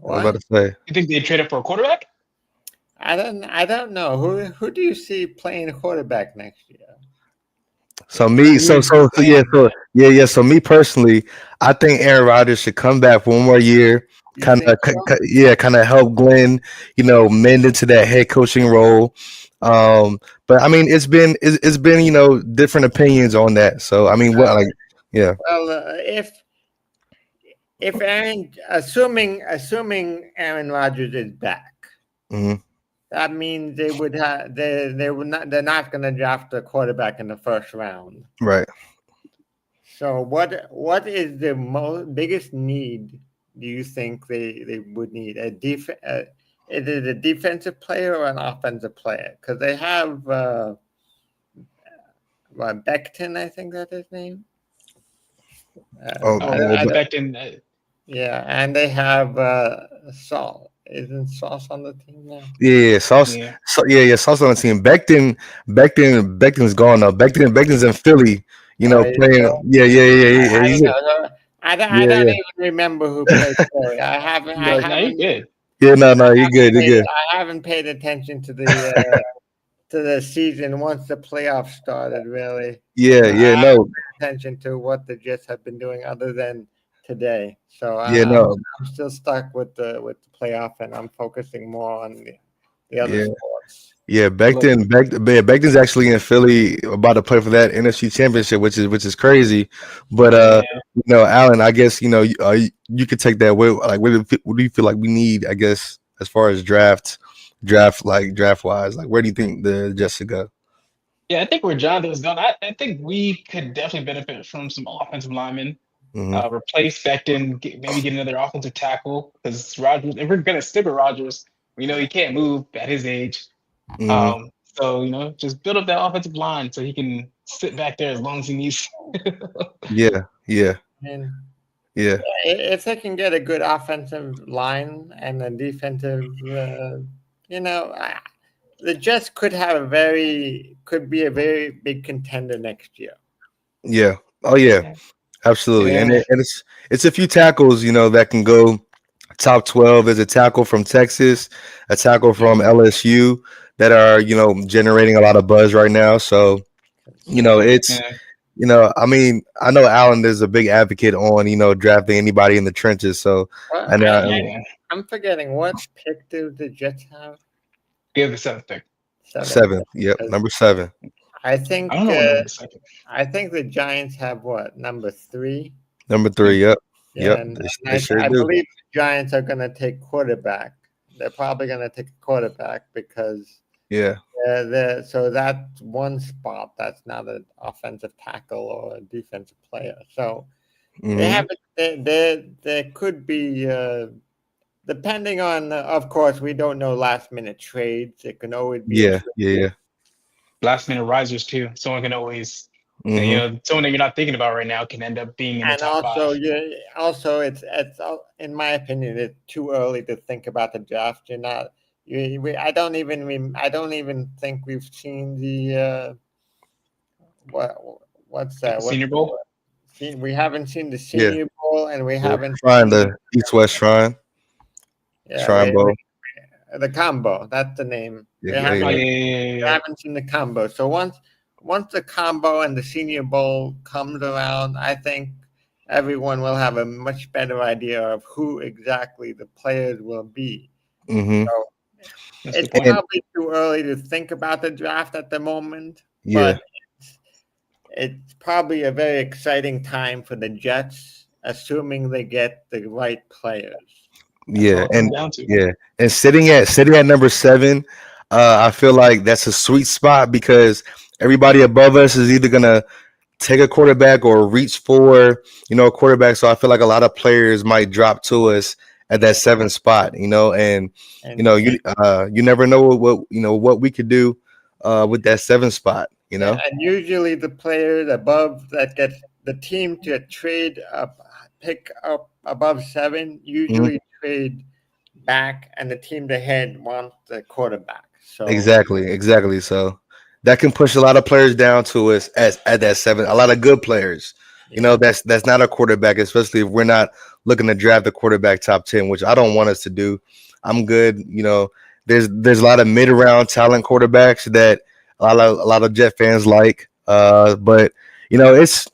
was about what? to say. You think they trade up for a quarterback? I don't know who do you see playing quarterback next year? So That's me, so really so, good so yeah, saying, so man. yeah, yeah. So me personally, I think Aaron Rodgers should come back for one more year, You kind think of, so? yeah, kind of help Glenn, mend into that head coaching role. But I mean, it's been different opinions on that. So I mean, what like, yeah, Well, if Aaron, assuming Aaron Rodgers is back, hmm, that means they would not they're not going to draft a quarterback in the first round. right, So what is the biggest need do you think they would need is it a defensive player or an offensive player? Because they have Becton, I think that's his name. oh, I don't, Becton. yeah, and they have Saul. Isn't Sauce on the team now? yeah, yeah, Sauce, Yeah. yeah, yeah, Sauce on the team. Becton's gone now. Becton's in Philly, Oh, he's playing. gone. Yeah, yeah, yeah, yeah, yeah. I He's don't know. I yeah, don't yeah, even remember who played for it. Now you good. yeah. No, no, you're good, you're good. I haven't paid attention to the season once the playoffs started. Really, Yeah, I yeah, haven't no, paid attention to what the Jets have been doing other than today. So yeah, no, I'm still stuck with the playoff, and I'm focusing more on the other yeah. sports. Yeah, Look, Becton's actually in Philly about to play for that NFC Championship, which is crazy. But yeah. Alan, I guess you could take that. What do you feel like we need? I guess as far as draft wise, like where do you think the Jets should go? Yeah, I think where Jonathan was going, I think we could definitely benefit from some offensive linemen. Replace Becton, maybe get another offensive tackle because Rodgers. If we're gonna stick with Rodgers, we know he can't move at his age. So just build up that offensive line so he can sit back there as long as he needs. Yeah, yeah, And yeah, if they can get a good offensive line and a defensive, the Jets could be a very big contender next year. yeah. Oh yeah, absolutely. And Yeah. it's a few tackles, that can go top 12. There's a tackle from Texas, a tackle from LSU that are, generating a lot of buzz right now. So, it's Yeah. I mean, I know Allen is a big advocate on, drafting anybody in the trenches. So Well, I know Yeah. I'm forgetting what pick do the Jets have? Give the 7th pick. 7. 7. Yep, 'Cause number 7. I I don't think know what number the second. I think the Giants have what, number 3? Number 3. Yep, Yeah, yep. and They sure I do. believe the Giants are going to take quarterback. They're probably going to take a quarterback because Yeah. so that's one spot that's not an offensive tackle or a defensive player. So they have there could be depending on of course we don't know last minute trades. It can always be a Yeah, trade. yeah, Last minute risers too. Someone can always, yeah. someone that you're not thinking about right now can end up being in the And top 5. also it's in my opinion it's too early to think about the draft. You're not I don't even think we've seen the what's that? What's Senior the Bowl. we haven't seen the Yeah. Senior Bowl, and we Yeah. haven't Shrine, seen the East West Shrine, yeah Shrine Bowl. the combo. That's the name. Yeah, We yeah, haven't Oh yeah. yeah. haven't seen the combo. So once the combo and the Senior Bowl comes around, I think everyone will have a much better idea of who exactly the players will be. Mm-hmm. So That's the it's point. probably too early to think about the draft at the moment, Yeah. but it's probably a very exciting time for the Jets, assuming they get the right players. That's all Yeah, it comes and down to. yeah, and sitting at number 7, I feel like that's a sweet spot because everybody above us is either gonna take a quarterback or reach for a quarterback. So I feel like a lot of players might drop to us at that 7th spot, and And you never know what we could do with that 7th spot. and usually the players above that get the team to trade up, pick up above 7, Mhm. usually trade back, and the team ahead wants the quarterback. So Exactly. So that can push a lot of players down to us at that 7. A lot of good players. yeah. That's not a quarterback, especially if we're not looking to draft the quarterback top 10, which I don't want us to do. I'm good. There's a lot of mid round talent quarterbacks that a lot of Jet fans like. But it's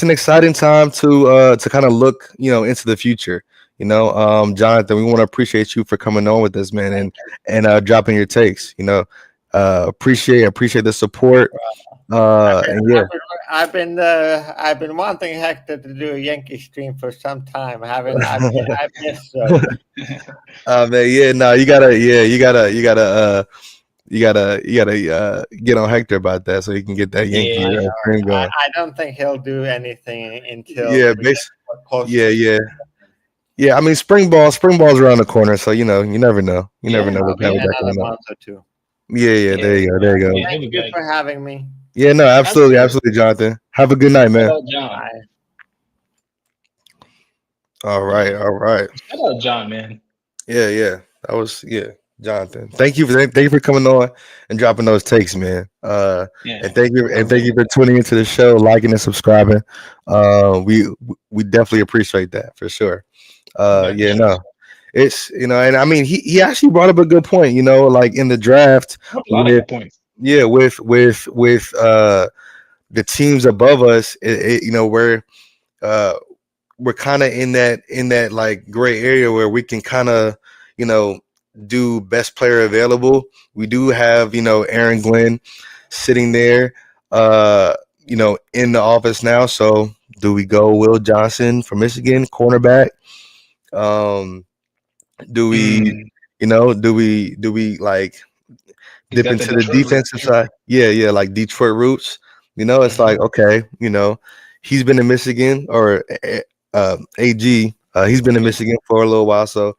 an exciting time to kind of look into the future. Jonathan, we want to appreciate you for coming on with us, man, and dropping your takes. Appreciate the support. And yeah, I've been wanting Hector to do a Yankee stream for some time. I've missed so. man, yeah, no, you gotta get on Hector about that so he can get that Yankee Yeah. stream going. I don't think he'll do anything until Yeah, we get closer. yeah. I mean, springball's around the corner, so you never know. You never know what's Maybe coming another up. month or two. Yeah. There you go. Yeah, he'll Thank be you good. for having me. Yeah, no, absolutely, Jonathan. Have a good night, man. Shout out John. Bye. All right. Shout out John, man. Yeah. That was Jonathan. Thank you for coming on and dropping those takes, man. Yeah. And thank you for tuning into the show, liking and subscribing. We definitely appreciate that for sure. Yeah, no. It's and I mean he actually brought up a good point, like in the draft A lot of good points. with the teams above us, we're kind of in that like gray area where we can kind of do best player available. We do have Aaron Glenn sitting there in the office now. So do we go Will Johnson from Michigan, cornerback? Do we like He's dip got into the the Detroit roots. defensive side? Yeah, like Detroit roots. It's like, okay, he's been in Michigan, or AG. He's been in Michigan for a little while, so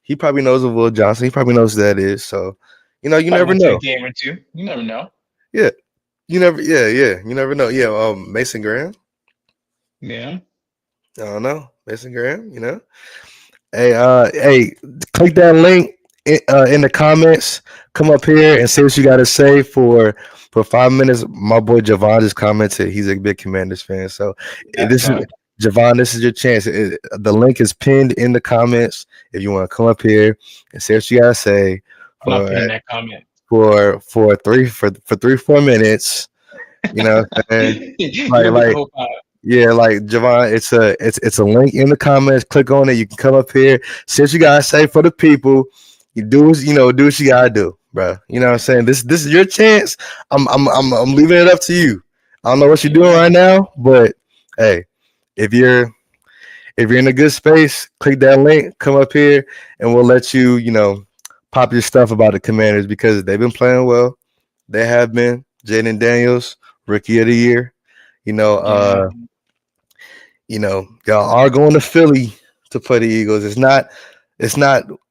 he probably knows of Will Johnson. He probably knows who that is. So, you know, you Probably never went to a know. game or two. You never know. Yeah, you never know. Yeah, Mason Graham. Yeah. I don't know, Mason Graham. You know, hey, click that link in the comments. Come up here and say what you got to say for 5 minutes. My boy Javon just commented. He's a big Commanders fan, so That's this is fine. Javon. This is your chance. The link is pinned in the comments. If you want to come up here and say what you got to say I'm not for putting that comment. for 3-4 minutes. You know what I'm saying? You're Like gonna be the like whole time. yeah, like Javon, it's a link in the comments. Click on it. You can come up here. Say what you gotta say for the people. You do do what you gotta do, bro. You know what I'm saying? This is your chance. I'm leaving it up to you. I don't know what you're doing Yeah. right now, but hey, if you're in a good space, click that link, come up here, and we'll let you, pop your stuff about the Commanders because they've been playing well. They have been. Jaden Daniels, rookie of the year. You know, Yeah. y'all are going to Philly to play the Eagles. It's not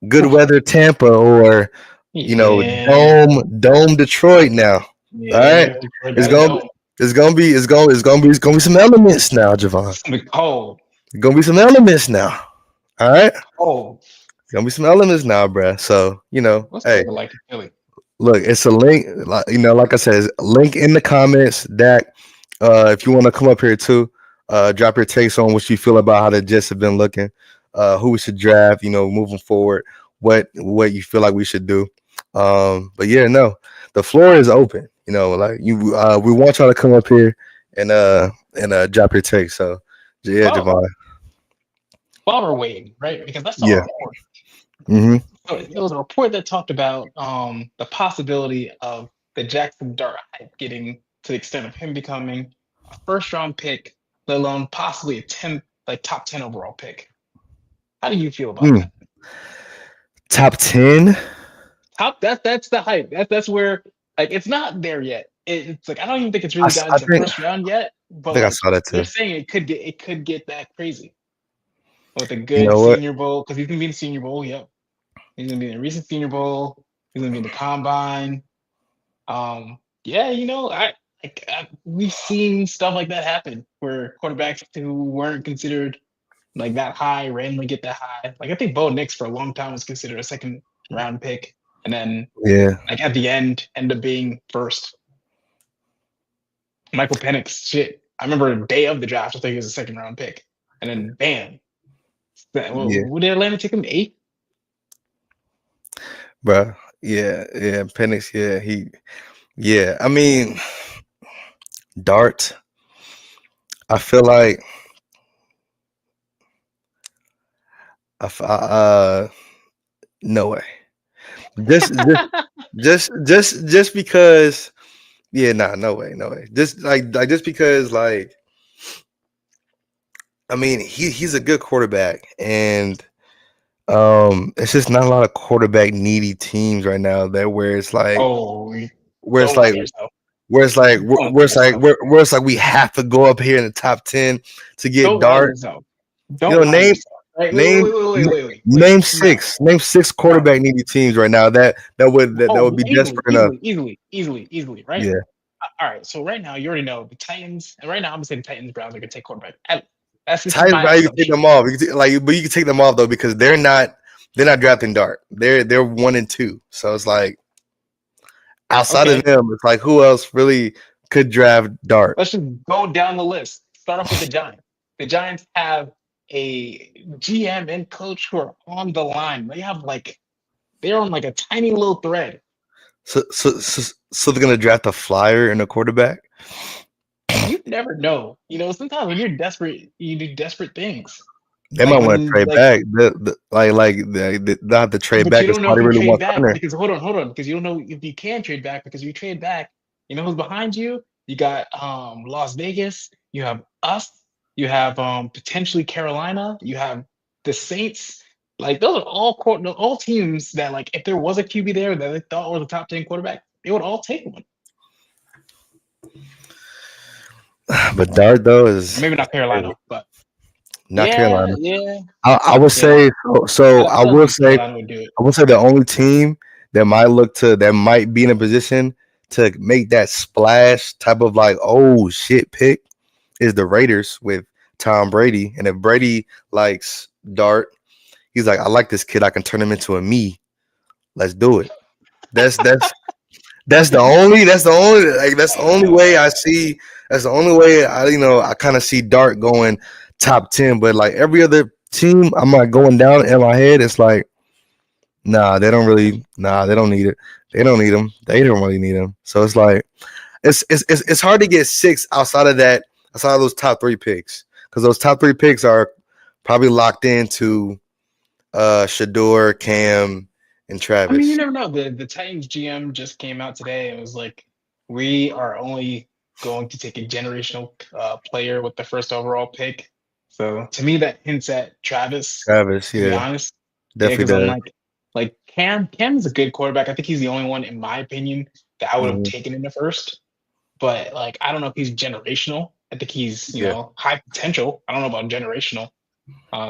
good Oof. weather Tampa or Yeah. dome Detroit now. All right. Yeah. Detroit It's got a gonna dome. it's gonna be some elements now, Javon. It's gonna be cold. It's gonna be some elements now. All right. Cold. It's gonna be some elements now, bruh. So, What's the hey, weather like in Philly? look, it's a link, like I said, it's a link in the comments. Dak, if you want to come up here too, drop your takes on what you feel about how the Jets have been looking, who we should draft, moving forward, what you feel like we should do. But yeah, no, the floor is open. We want y'all to come up here and drop your takes. So yeah, Well, Javon. while we're waiting, right? Because I saw a Yeah. report. Mm-hmm. So it was a report that talked about the possibility of the Jackson Dart hype getting to the extent of him becoming a first round pick, let alone possibly a 10, like top 10 overall pick. How do you feel about that? Top 10. That's the hype. That's where like it's not there yet. It's like I don't even think it's really gotten I to think first round yet. I But think I like saw that they're too. saying it could get that crazy with a You good know what? Senior Bowl because he's gonna be in the Senior Bowl. Yep, he's gonna be in the recent Senior Bowl. He's gonna be in the Combine. Yeah, we've seen stuff like that happen where quarterbacks who weren't considered like that high randomly get that high. Like I think Bo Nix for a long time was considered a second round pick, and then Yeah. like at the end up being first. Michael Penix, shit. I remember the day of the draft, I think he was a second round pick, and then bam, Yeah. what did Atlanta take him? 8? Bruh. Yeah. Penix. Yeah. I mean, Dart. I feel like no way. Just just because. Yeah. Nah. No way. No way. Just because I mean he's a good quarterback and it's just not a lot of quarterback needy teams right now that Oh, where it's don't lie like to yourself. where it's like Don't lie to yourself. where it's like we have to go up here in the top 10 to get Don't lie to Dart. yourself. Don't lie to Name yourself. Right? name Wait. name No, six no. quarterback needy teams right now that would Oh, be easily, desperate enough. easily, easily, easily, right? Yeah, All right. So right now, you already know the Titans, and right now I'm gonna say the Titans, Browns are gonna take quarterback. That's this is Titans. my Now you can take assumption. them off. But you can take them off though because they're not drafting Dart. They're 1 and 2. So it's like outside of Okay, them, it's like who else really could draft Dart? let's just go down the list. Start off with the Giants. The Giants have a GM and coach who are on the line. They're on like a tiny little thread. So they're gonna draft a flyer and a quarterback. You never know. Sometimes when you're desperate, you do desperate things. They Like might want to when trade like back. They have to trade But back you because don't know if somebody you really trade wants back Hunter. because hold on, because you don't know if you can trade back because if you trade back, you know who's behind you? You got Las Vegas, you have us, you have potentially Carolina, you have the Saints. Like those are all teams that like if there was a QB there that they thought was a top 10 quarterback, they would all take one. But Dart though is Maybe not Carolina, but not Carolina. Yeah. I would Yeah. say so. I don't think Carolina would do it. I will say the only team that might be in a position to make that splash type of like oh shit pick is the Raiders with Tom Brady. And if Brady likes Dart, he's like, I like this kid. I can turn him into a me. Let's do it. That's that's the only way I see. That's the only way I kind of see Dart going top 10. But like every other team, I'm like going down in my head. It's like, nah, they don't need it. They don't need him. They don't really need him. So it's like it's hard to get 6 outside of those top 3 picks, because those top 3 picks are probably locked into Shador, Cam, and Travis. I mean, you never know. The Titans GM just came out today and was like, we are only going to take a generational player with the first overall pick. So to me, that hints at Travis. Travis, To be yeah, honest, definitely because I'm does. like Cam is a good quarterback. I think he's the only one, in my opinion, that I would have Mhm. taken in the first. But like, I don't know if he's generational. I think he's Yeah. high potential. I don't know about generational.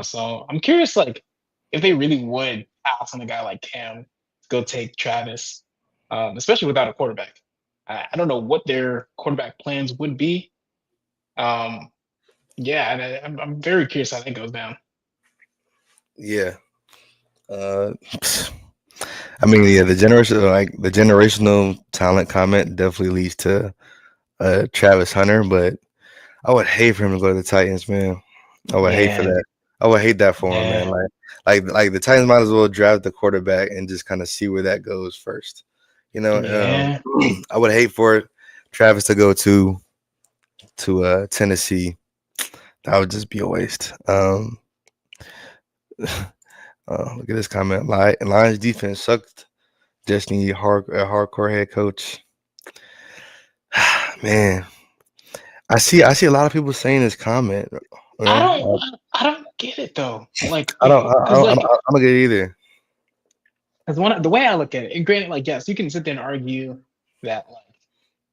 So I'm curious, like, if they really would pass on a guy like Cam to go take Travis, especially without a quarterback. I don't know what their quarterback plans would be. Yeah, and I'm very curious how that goes down. Yeah. I mean, yeah, the generational talent comment definitely leads to Travis Hunter, but I would hate for him to go to the Titans, man. I would hate for Yeah, that. I would hate that for him, yeah, man. Like the Titans might as well draft the quarterback and just kind of see where that goes first. yeah. I would hate for Travis to go to Tennessee. That would just be a waste. Look at this comment. Lions defense sucked. Just need a hardcore head coach. Man, I see a lot of people saying this comment. You I know, don't, I don't get it though. Like, I don't. I because don't. like, I don't get it either. because the way I look at it, and granted, like, yes, you can sit there and argue that, like,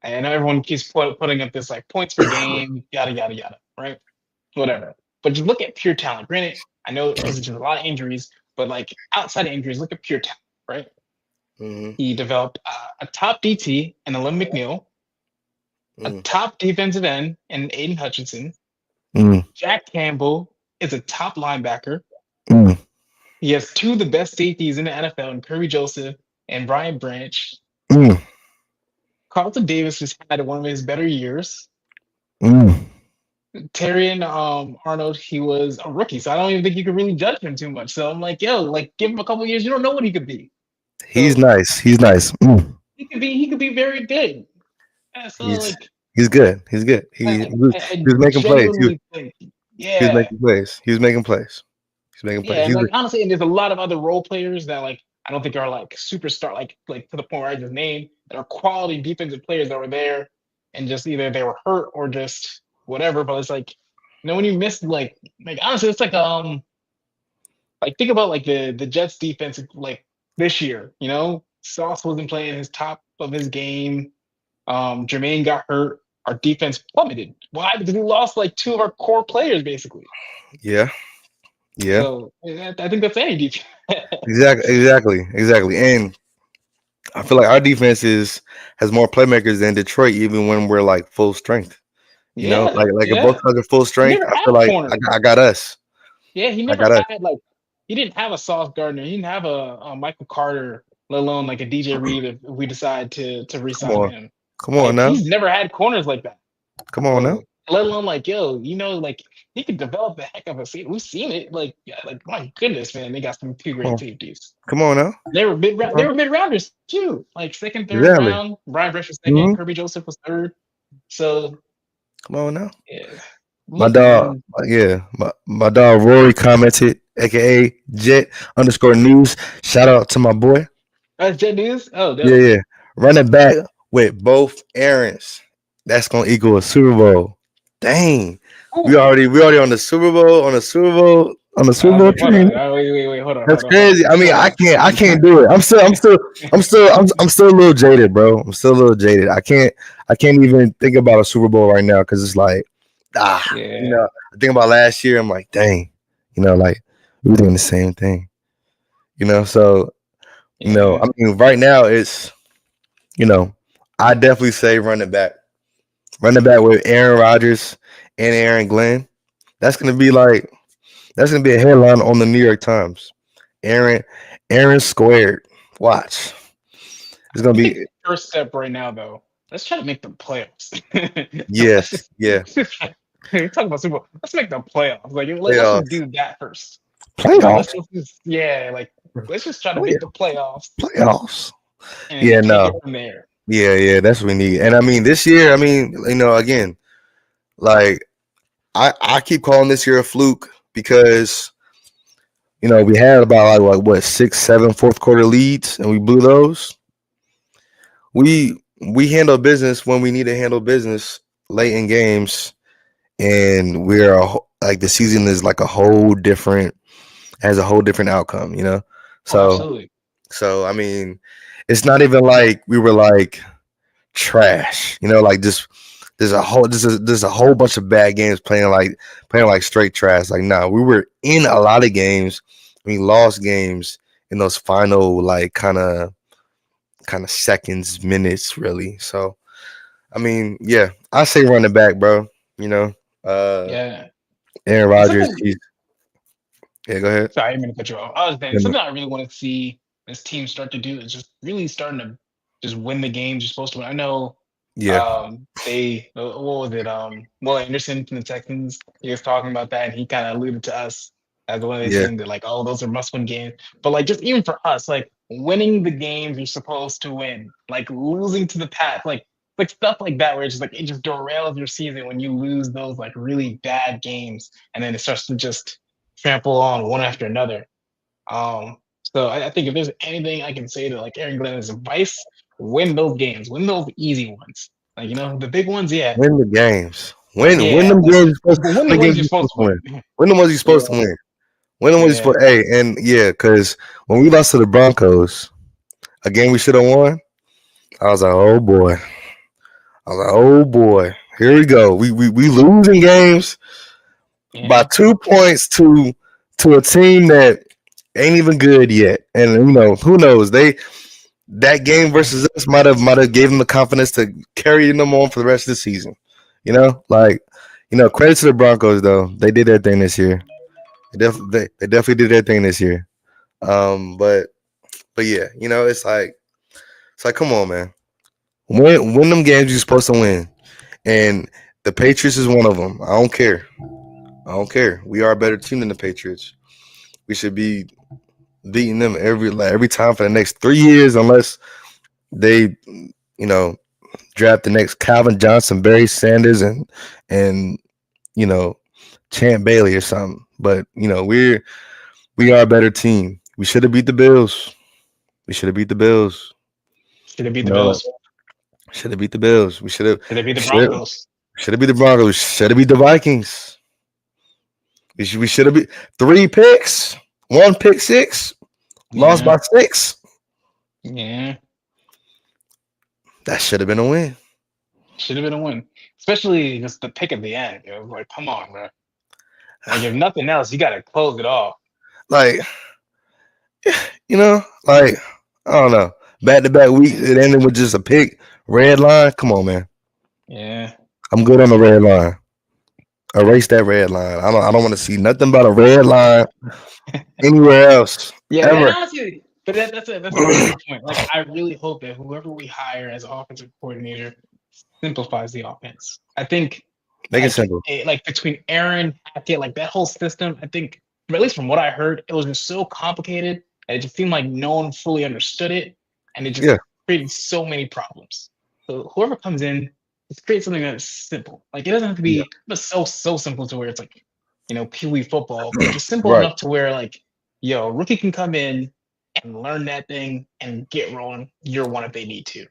I know everyone keeps putting up this like points per game, yada yada yada, right? Whatever. But just look at pure talent. Granted, I know there's just a lot of injuries, but like outside of injuries, look at pure talent, right? Mm-hmm. He developed a top DT in Alim McNeil, a top defensive end in Aiden Hutchinson. Jack Campbell is a top linebacker. He has 2 of the best safeties in the NFL, in Kirby Joseph and Brian Branch. Carlton Davis has had one of his better years. Terrion Arnold, he was a rookie, so I don't even think you could really judge him too much. So I'm like, yo, like give him a couple years, you don't know what he could be. He's nice. He's nice. He could be very good. So He's like he's good. He's good. I He was making plays. genuinely think, He was making plays. He was making plays. He's making plays. yeah, and like honestly, and there's a lot of other role players that like I don't think are like superstar, like to the point where I just named, that are quality defensive players that were there, and just either they were hurt or just whatever. But it's like, when you miss like honestly, it's like think about like the Jets defense like this year. Sauce wasn't playing his top of his game. Jermaine got hurt. Our defense plummeted. Why? Because we lost like 2 of our core players basically. Yeah. So I think that's any defense. Exactly. And I feel like our defense has more playmakers than Detroit, even when we're like full strength. If both guys are full strength, I feel like I got us. Yeah, he never had he didn't have a Sauce Gardner. He didn't have a Michael Carter, let alone like a DJ Reed if we decide to re-sign him. Come on now. He's never had corners like that. Come on now. Let alone like, like he could develop the heck of a safety. We've seen it. Like my goodness, man, they got some 2 great safeties. Come on now. They were mid-rounders too. Like second, third round. Brian Brush was second. Kirby Joseph was third. So come on now. Yeah. My dog Rory commented, aka Jet_news. Shout out to my boy. That's Jet News? Oh, yeah. Running back with both Aarons. That's gonna equal a Super Bowl. Dang. Ooh. We already on the Super Bowl train. Wait, hold on. That's crazy. I mean, I can't do it. I'm still a little jaded, bro. I'm still a little jaded. I can't even think about a Super Bowl right now because it's like Yeah. I think about last year. I'm like, dang, like we were doing the same thing. So Yeah. I mean, right now it's I definitely say running back with Aaron Rodgers and Aaron Glenn. That's gonna be like that's gonna be a headline on the New York Times. Aaron Aaron squared. Watch. It's gonna I think be first step right now, though, let's try to make the playoffs. let's yes, just, yeah. let's just you're talking about Super Bowl. Let's make the playoffs. Like, let's just Playoffs. do that first. Playoffs. Let's just, yeah, like, let's just try to Play- make the playoffs Playoffs. Yeah, and take it no. from there. Yeah, that's what we need. And I mean this year, I mean, again, like I keep calling this year a fluke because we had about like what 6, 7 fourth quarter leads and we blew those. We handle business when we need to handle business late in games, and like the season is like has a whole different outcome. Oh, So absolutely. I mean, it's not even like we were like trash. Like just there's a whole bunch of bad games playing like straight trash. Like nah, we were in a lot of games. We lost games in those final like kind of seconds, minutes, really. So I mean, yeah, I say running back, bro. You know, uh, Yeah. Aaron And Rodgers. something, Yeah, go ahead. sorry, I didn't mean to cut you off. I was saying You know, something I really want to see this team start to do is just really starting to just win the games you're supposed to win. I know Yeah, they what was it? Will Anderson from the Texans, he was talking about that and he kind of alluded to us as one of these yeah, things that like, oh, those are must-win games. But like just even for us, like winning the games you're supposed to win, like losing to the Pats, like stuff like that where it's just like it just derails your season when you lose those like really bad games and then it starts to just trample on one after another. Um, so I think if there's anything I can say to like Aaron Glenn's advice, win those games, win those easy ones. Like the big ones, yeah, win the games. Win yeah, them games. You're supposed, but win the win the ones games you're you're supposed supposed to to win. win. Win the ones you're Yeah, supposed to win. Win the ones you're yeah, supposed. Hey, and yeah, because when we lost to the Broncos, a game we should have won, I was like, oh boy. I was like, oh boy. Here we go. We losing games by yeah, 2 points to a team that ain't even good yet. And who knows? That game versus us might have gave them the confidence to carry them on for the rest of the season. Like credit to the Broncos though. They did their thing this year. They definitely did their thing this year. But yeah, it's like come on, man. Win them games you're supposed to win. And the Patriots is one of them. I don't care. I don't care. We are a better team than the Patriots. We should be beating them every time for the next 3 years, unless they, you know, draft the next Calvin Johnson, Barry Sanders, and you know, Champ Bailey or something. But we are a better team. We should have beat the Bills. We should have beat the Bills. should have beat You the know, like, Bills, should have beat the Bills. We should have should have beat the should Broncos. should have beat the Broncos. Should have beat the Vikings. We should have beat 3 picks, 1 pick 6, lost Yeah, by 6. yeah, That should have been a win. should have been a win, especially just the pick at the end. It was like, come on, bro. Like if nothing else, you got to close it off. Like, like I don't know. Back to back week, it ended with just a pick. Red line. Come on, man. Yeah. I'm good on the red line. Erase that red line. I don't want to see nothing but a red line anywhere else Yeah, and ever. honestly, but that's a very good point. Like, I really hope that whoever we hire as offensive coordinator simplifies the offense. I think, Make it simple. like between Aaron, Hackett, like that whole system, I think, at least from what I heard, it was just so complicated that it just seemed like no one fully understood it, and it just Yeah. created so many problems. So whoever comes in, just create something that's simple. Like it doesn't have to Yeah. be but so simple to where it's like, Pee Wee football, but just simple Right. enough to where like, rookie can come in and learn that thing and get rolling year one if they need to.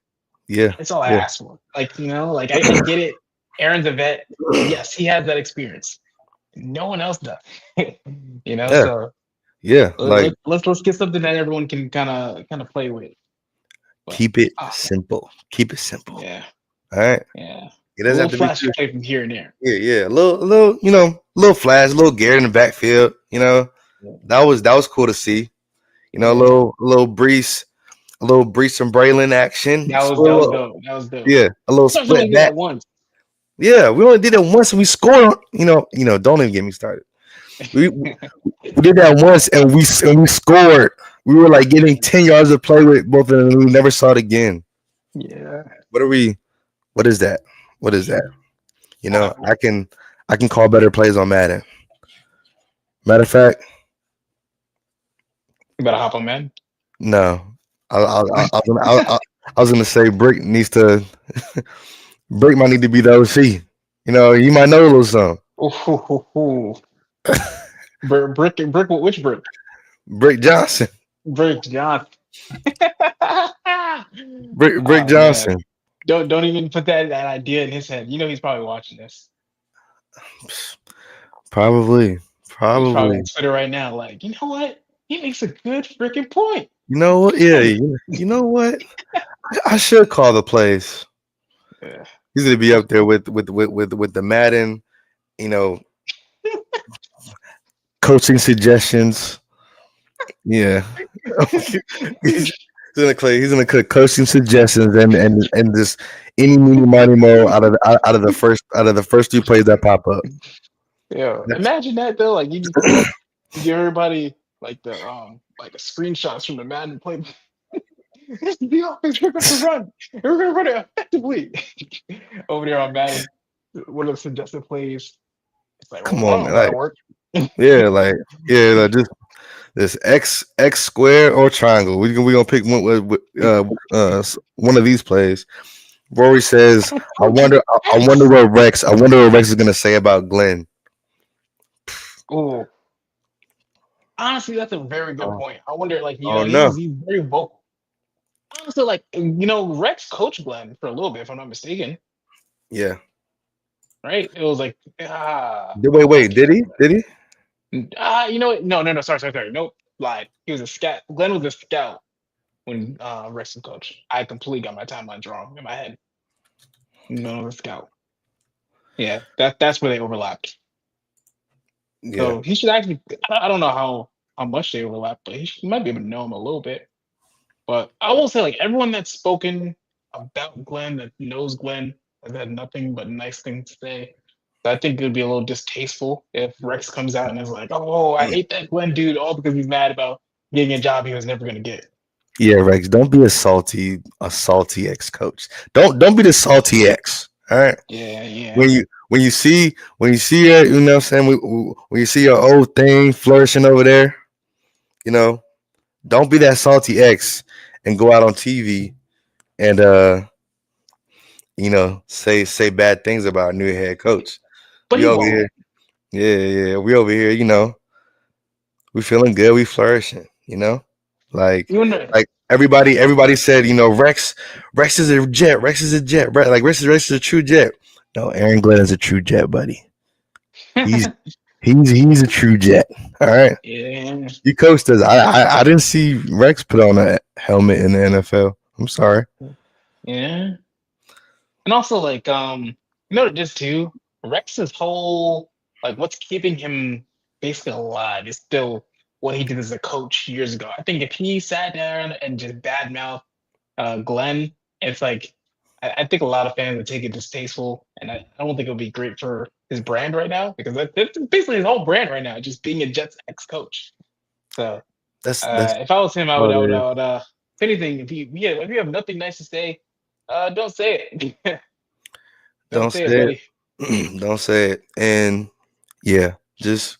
Yeah. That's all I Yeah. ask for. Like, like I get it. Aaron's a vet. Yes, he has that experience. No one else does. Yeah. So Yeah. Like let's get something that everyone can kind of play with. But, keep it simple. Keep it simple. yeah, All right. yeah. It A doesn't have little to be flash too. play from here and there. Yeah. A little flash, a little Garrett in the backfield. That was cool to see. A Yeah. little Brees and Braylon action. That was dope. That was dope. Yeah, a little Sometimes only split do back. that once. Yeah, we only did it once and we scored. Don't even get me started. We did that once and we scored. We were like getting 10 yards to play with both of them. And we never saw it again. Yeah. What are we? What is that? What is that? Uh, I can call better plays on Madden. Matter of fact, you better hop on, man. no. I was gonna say Brick might need to be the OC. You might know a little something. Ooh. Brick, which brick? Brick Johnson. Brick John. Brick Oh man. Johnson. Don't even put that idea in his head. You know he's probably watching this. Probably. He's probably on Probably. Twitter right now, like, you know what? He makes a good freaking point. You know what? Yeah. You know what? I should call the plays. Yeah. He's gonna be up there with the Madden, you know, coaching suggestions. Yeah. He's gonna cook coaching suggestions and just any meeny miny mo out of the first 2 plays that pop up. Yeah. That's Imagine that though. Like you just you give everybody like the screenshots from the Madden play. This is the offense we're going to run. And we're going to run it effectively. Over there on Madden, what are the suggested plays? It's like, come well, I on, don't man. know how Like to work. just this X square or triangle. We gonna pick one of these plays. Rory says, I wonder what Rex is gonna say about Glenn. Oh, honestly, that's a very good Oh, point. I wonder, like, oh no. he's very vocal. Honestly, like, Rex coached Glenn for a little bit, if I'm not mistaken, Yeah. right? It was like, I Wait. Did can't. he? Did he? You know what? No. Sorry. Nope, lied. He was a scout. Glenn was a scout when Rex was coach. I completely got my timelines wrong in my head. No, the scout. Yeah, that's where they overlapped. Yeah. So he should actually. I don't know how much they overlap, but he might be able to know him a little bit. But I will say, like everyone that's spoken about Glenn, that knows Glenn, has had nothing but nice things to say. So I think it would be a little distasteful if Rex comes out and is like, "Oh, I hate that Glenn dude," all because he's mad about getting a job he was never going to get. Yeah, Rex. Don't be a salty ex coach. Don't be the salty ex. All right. Yeah. When you see what I'm saying, when you see your old thing flourishing over there, you know, don't be that salty ex and go out on TV and say bad things about our new head coach. But We he over won't. here, yeah. We over here, we feeling good, we flourishing, like Even though like everybody said, Rex is a jet, Rex is a jet, like Rex is a true jet. No, Aaron Glenn is a true jet, buddy. He's he's a true jet. All right. yeah. He coached us. I didn't see Rex put on a helmet in the NFL. I'm sorry. Yeah. And also like this too, Rex's whole like what's keeping him basically alive is still what he did as a coach years ago. I think if he sat down and just badmouth Glenn, it's like I think a lot of fans would take it distasteful, and I don't think it would be great for his brand right now because that's basically his whole brand right now, just being a Jets ex coach. So That's if I was him, all it is. if anything, if you have nothing nice to say, don't say it. Don't Don't say it, say buddy. it. Don't say it. And yeah, just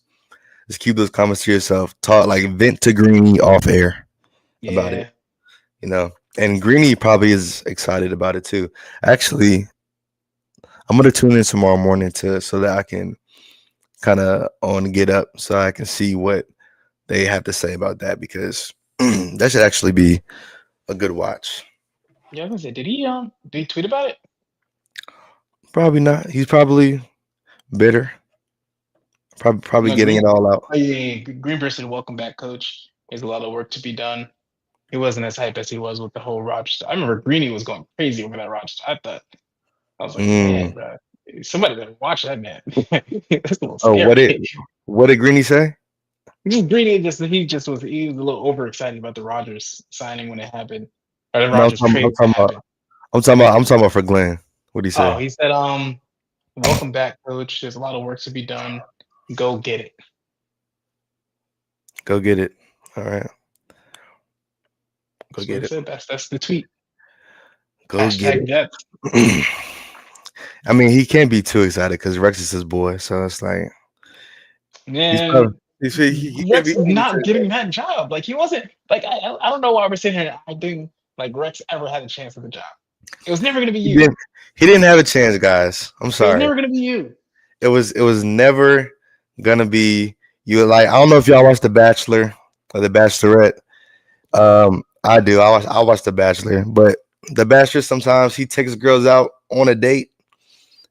keep those comments to yourself. Talk like vent to Greeny off air about it. Yeah. And Greeny probably is excited about it too. Actually, I'm gonna tune in tomorrow morning so that I can kind of on Get Up so I can see what they have to say about that because that should actually be a good watch. Yeah, I was gonna say, did he tweet about it? Probably not. He's probably bitter. Probably No, getting it all out. Greenberg said, "Welcome back, coach. There's a lot of work to be done." He wasn't as hyped as he was with the whole Rodgers. I remember Greeny was going crazy over that Rodgers. I thought I was like, man, Mm. bro, somebody better watch that man. That's a little Oh, scary. what did Greeny say? Greeny he was a little overexcited about the Rodgers signing when it happened, or the No, Rodgers trade when it happened. I'm talking about for Glenn. What did he Oh, say? he said, welcome back, coach. There's a lot of work to be done. Go get it. Go get it. All right. Go That's what get he it. said. That's the tweet. Go get Hashtag it. Jets. I mean, he can't be too excited because Rex is his boy. So it's like he's probably Man, he can't Rex be is too not getting excited. that job. Like he wasn't like I don't know why we're sitting here acting like Rex ever had a chance at the job. It was never gonna be He you. didn't he didn't have a chance, guys. I'm It was sorry. never gonna be you. It was never gonna be you. Like, I don't know if y'all watch The Bachelor or The Bachelorette. I do. I watch The Bachelor, but The Bachelor sometimes he takes girls out on a date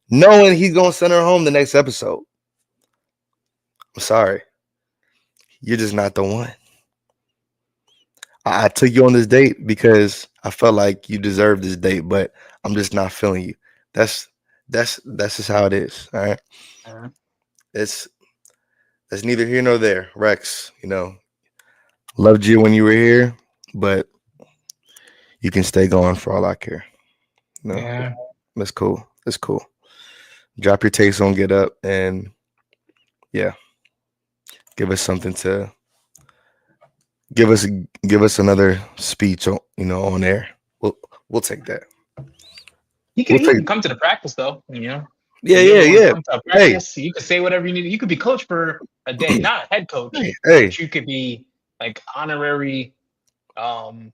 knowing he's gonna send her home the next episode. I'm sorry, you're just not the one. I took you on this date because I felt like you deserved this date, but I'm just not feeling you. That's that's just how it is. All right, Uh, it's that's neither here nor there. Rex, loved you when you were here, but you can stay going for all I care. No, yeah, that's cool. That's cool. Drop your takes on Get Up and yeah, give us something to give us give us another speech on on air. We'll take that. he We'll can he take can come to the practice though. You know, yeah, if you yeah, ever want to yeah. come to a Hey, practice, you can say whatever you need. You could be coach for a day, not head coach, hey, but you could be like honorary. Um,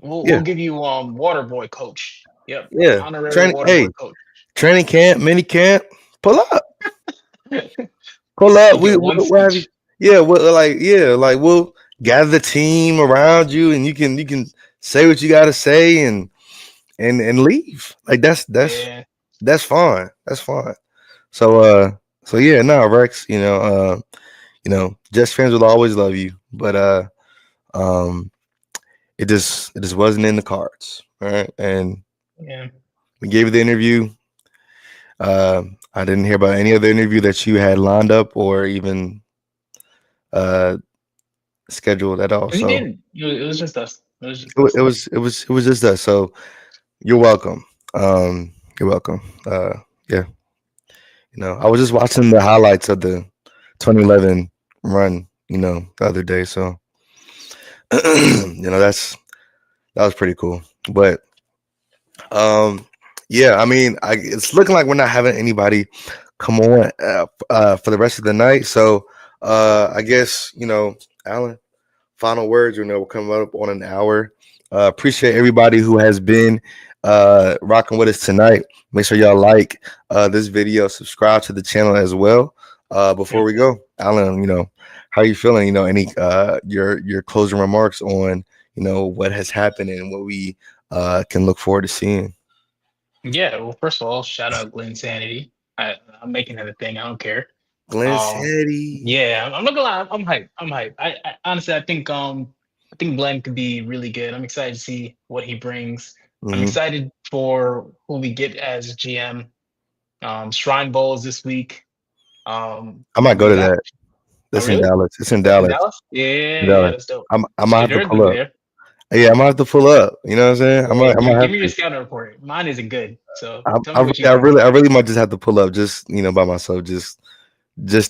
we'll yeah, give you water boy coach. Yep, yeah. honorary Training water boy hey, coach. training camp, mini camp, pull up. You Pull up. get one We'll have you. speech. Yeah, we'll gather the team around you, and you can say what you got to say and leave. Like Yeah, that's fine. That's fine. So so yeah, no, Rex, Jets fans will always love you, but um, it just wasn't in the cards, all right? And yeah. we gave you the interview. I didn't hear about any other interview that you had lined up or even uh scheduled at all. We So didn't. It was just us. It was just it, us. it was just that. So you're welcome. You're welcome. Yeah, I was just watching the highlights of the 2011 run, the other day. So that was pretty cool. But yeah, I mean, it's looking like we're not having anybody come on for the rest of the night. So I guess Alan, final words. We're coming up on an hour. Appreciate everybody who has been rocking with us tonight. Make sure y'all like this video, subscribe to the channel as well. Before Yep. we go, Alan, how you feeling? Any your closing remarks on what has happened and what we can look forward to seeing. Yeah. Well, first of all, shout out Glenn Sanity. I'm making that a thing. I don't care. Glenn Um, Sandy. yeah, I'm not gonna lie. I'm hyped. I'm hyped. I honestly, I think Glenn could be really good. I'm excited to see what he brings. I'm Hmm. excited for who we get as GM. Shrine Bowl is this week. I might go We to got. that. Oh, That's in really? Dallas. It's in That's in Dallas. Dallas. Yeah, In yeah, Dallas. that's dope. I might have to Shadar's pull gonna be up. there. Yeah, I might have to pull up. You know what I'm saying? I Yeah, might give, have give me your to. scouting report. Mine isn't good, so I, tell me I, what you I got. really, I really might just have to pull up just by myself, just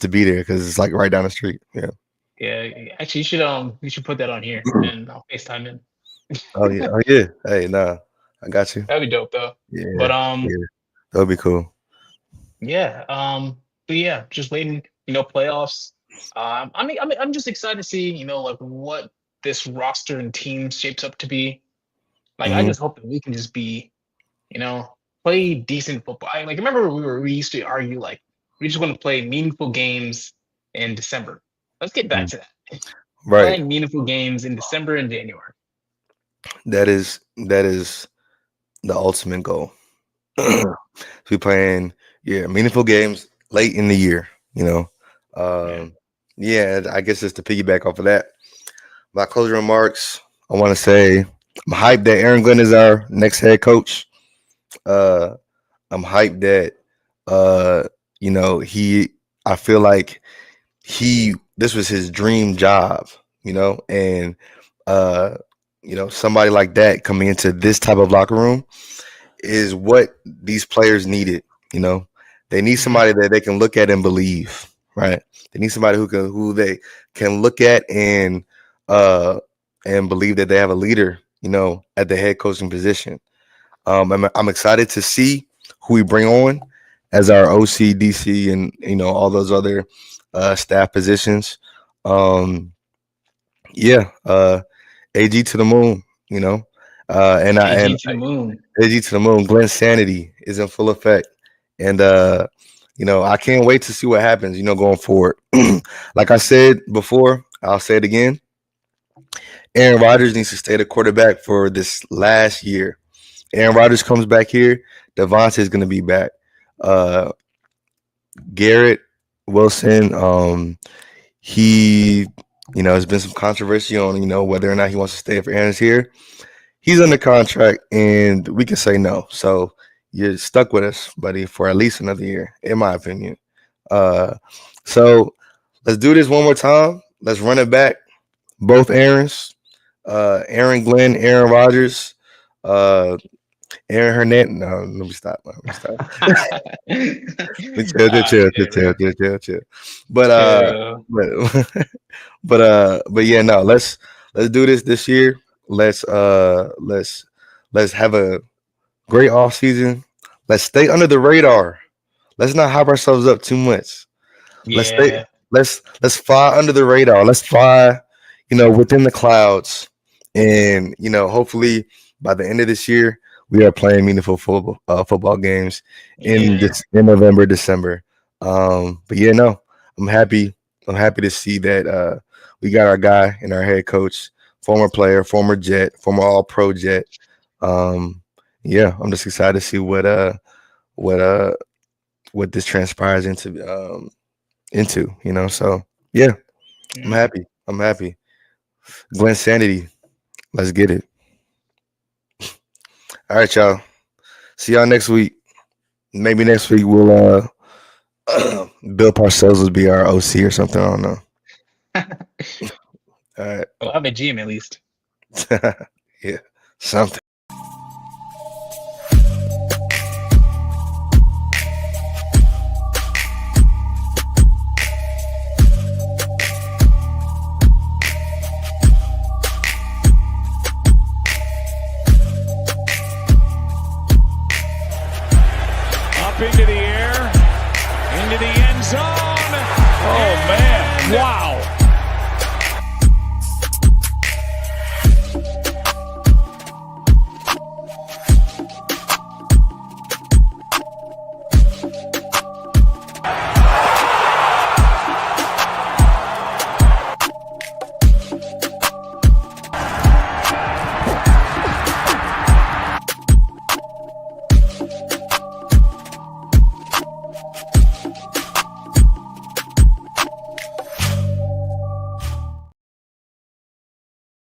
to be there because it's like right down the street. Yeah. Yeah, actually, you should put that on here, and I'll FaceTime in. Oh yeah. Oh yeah. Hey, nah, I got you. That'd be dope, though. But Yeah. Yeah. That would be cool. yeah, but yeah, just waiting. Playoffs. I'm just excited to see like what this roster and team shapes up to be. Like, I Hmm. just hope that we can just be, play decent football. I remember we used to argue like we just want to play meaningful games in December. Let's get back to that. Right. Playing meaningful games in December and January. That is the ultimate goal. Yeah, We playing meaningful games late in the year. You know. yeah. Yeah. I guess just to piggyback off of that. My closing remarks, I want to say I'm hyped that Aaron Glenn is our next head coach. Uh, I'm hyped that I feel like this was his dream job, and somebody like that coming into this type of locker room is what these players needed. They need somebody that they can look at and believe, right? They need somebody who they can look at and believe that they have a leader, at the head coaching position. I'm excited to see who we bring on as our OC, DC, and all those other staff positions. AG to the moon, and AG to the moon. AG to the moon. Glenn Sanity is in full effect, and I can't wait to see what happens, going forward. Like I said before, I'll say it again. Aaron Rodgers needs to stay the quarterback for this last year. Aaron Rodgers comes back here, Devontae is going to be back. Garrett Wilson, he, there's been some controversy on, whether or not he wants to stay if Aaron's here. He's under contract, and we can say no. So you're stuck with us, buddy, for at least another year, in my opinion. So let's do this one more time. Let's run it back. Both Aarons, Aaron Glenn, Aaron Rodgers, Aaron Hernandez. No, let me stop. Chill. But yeah, no. Let's do this year. Let's have a great off season. Let's stay under the radar. Let's not hype ourselves up too much. Yeah. Let's fly under the radar. Let's fly, within the clouds, and hopefully by the end of this year we are playing meaningful football games in November, December. But yeah, no, I'm happy to see that we got our guy and our head coach, former player, former Jet, former All-Pro Jet. Yeah, I'm just excited to see what this transpires into. So yeah, I'm happy. Glenn Sanity, let's get it. All right, y'all. See y'all next week. Maybe next week we'll Bill Parcells will be our OC or something. I don't know. All right. Well, I'm a GM at least. Yeah, something. Into the air, into the end zone. Oh, man. Wow.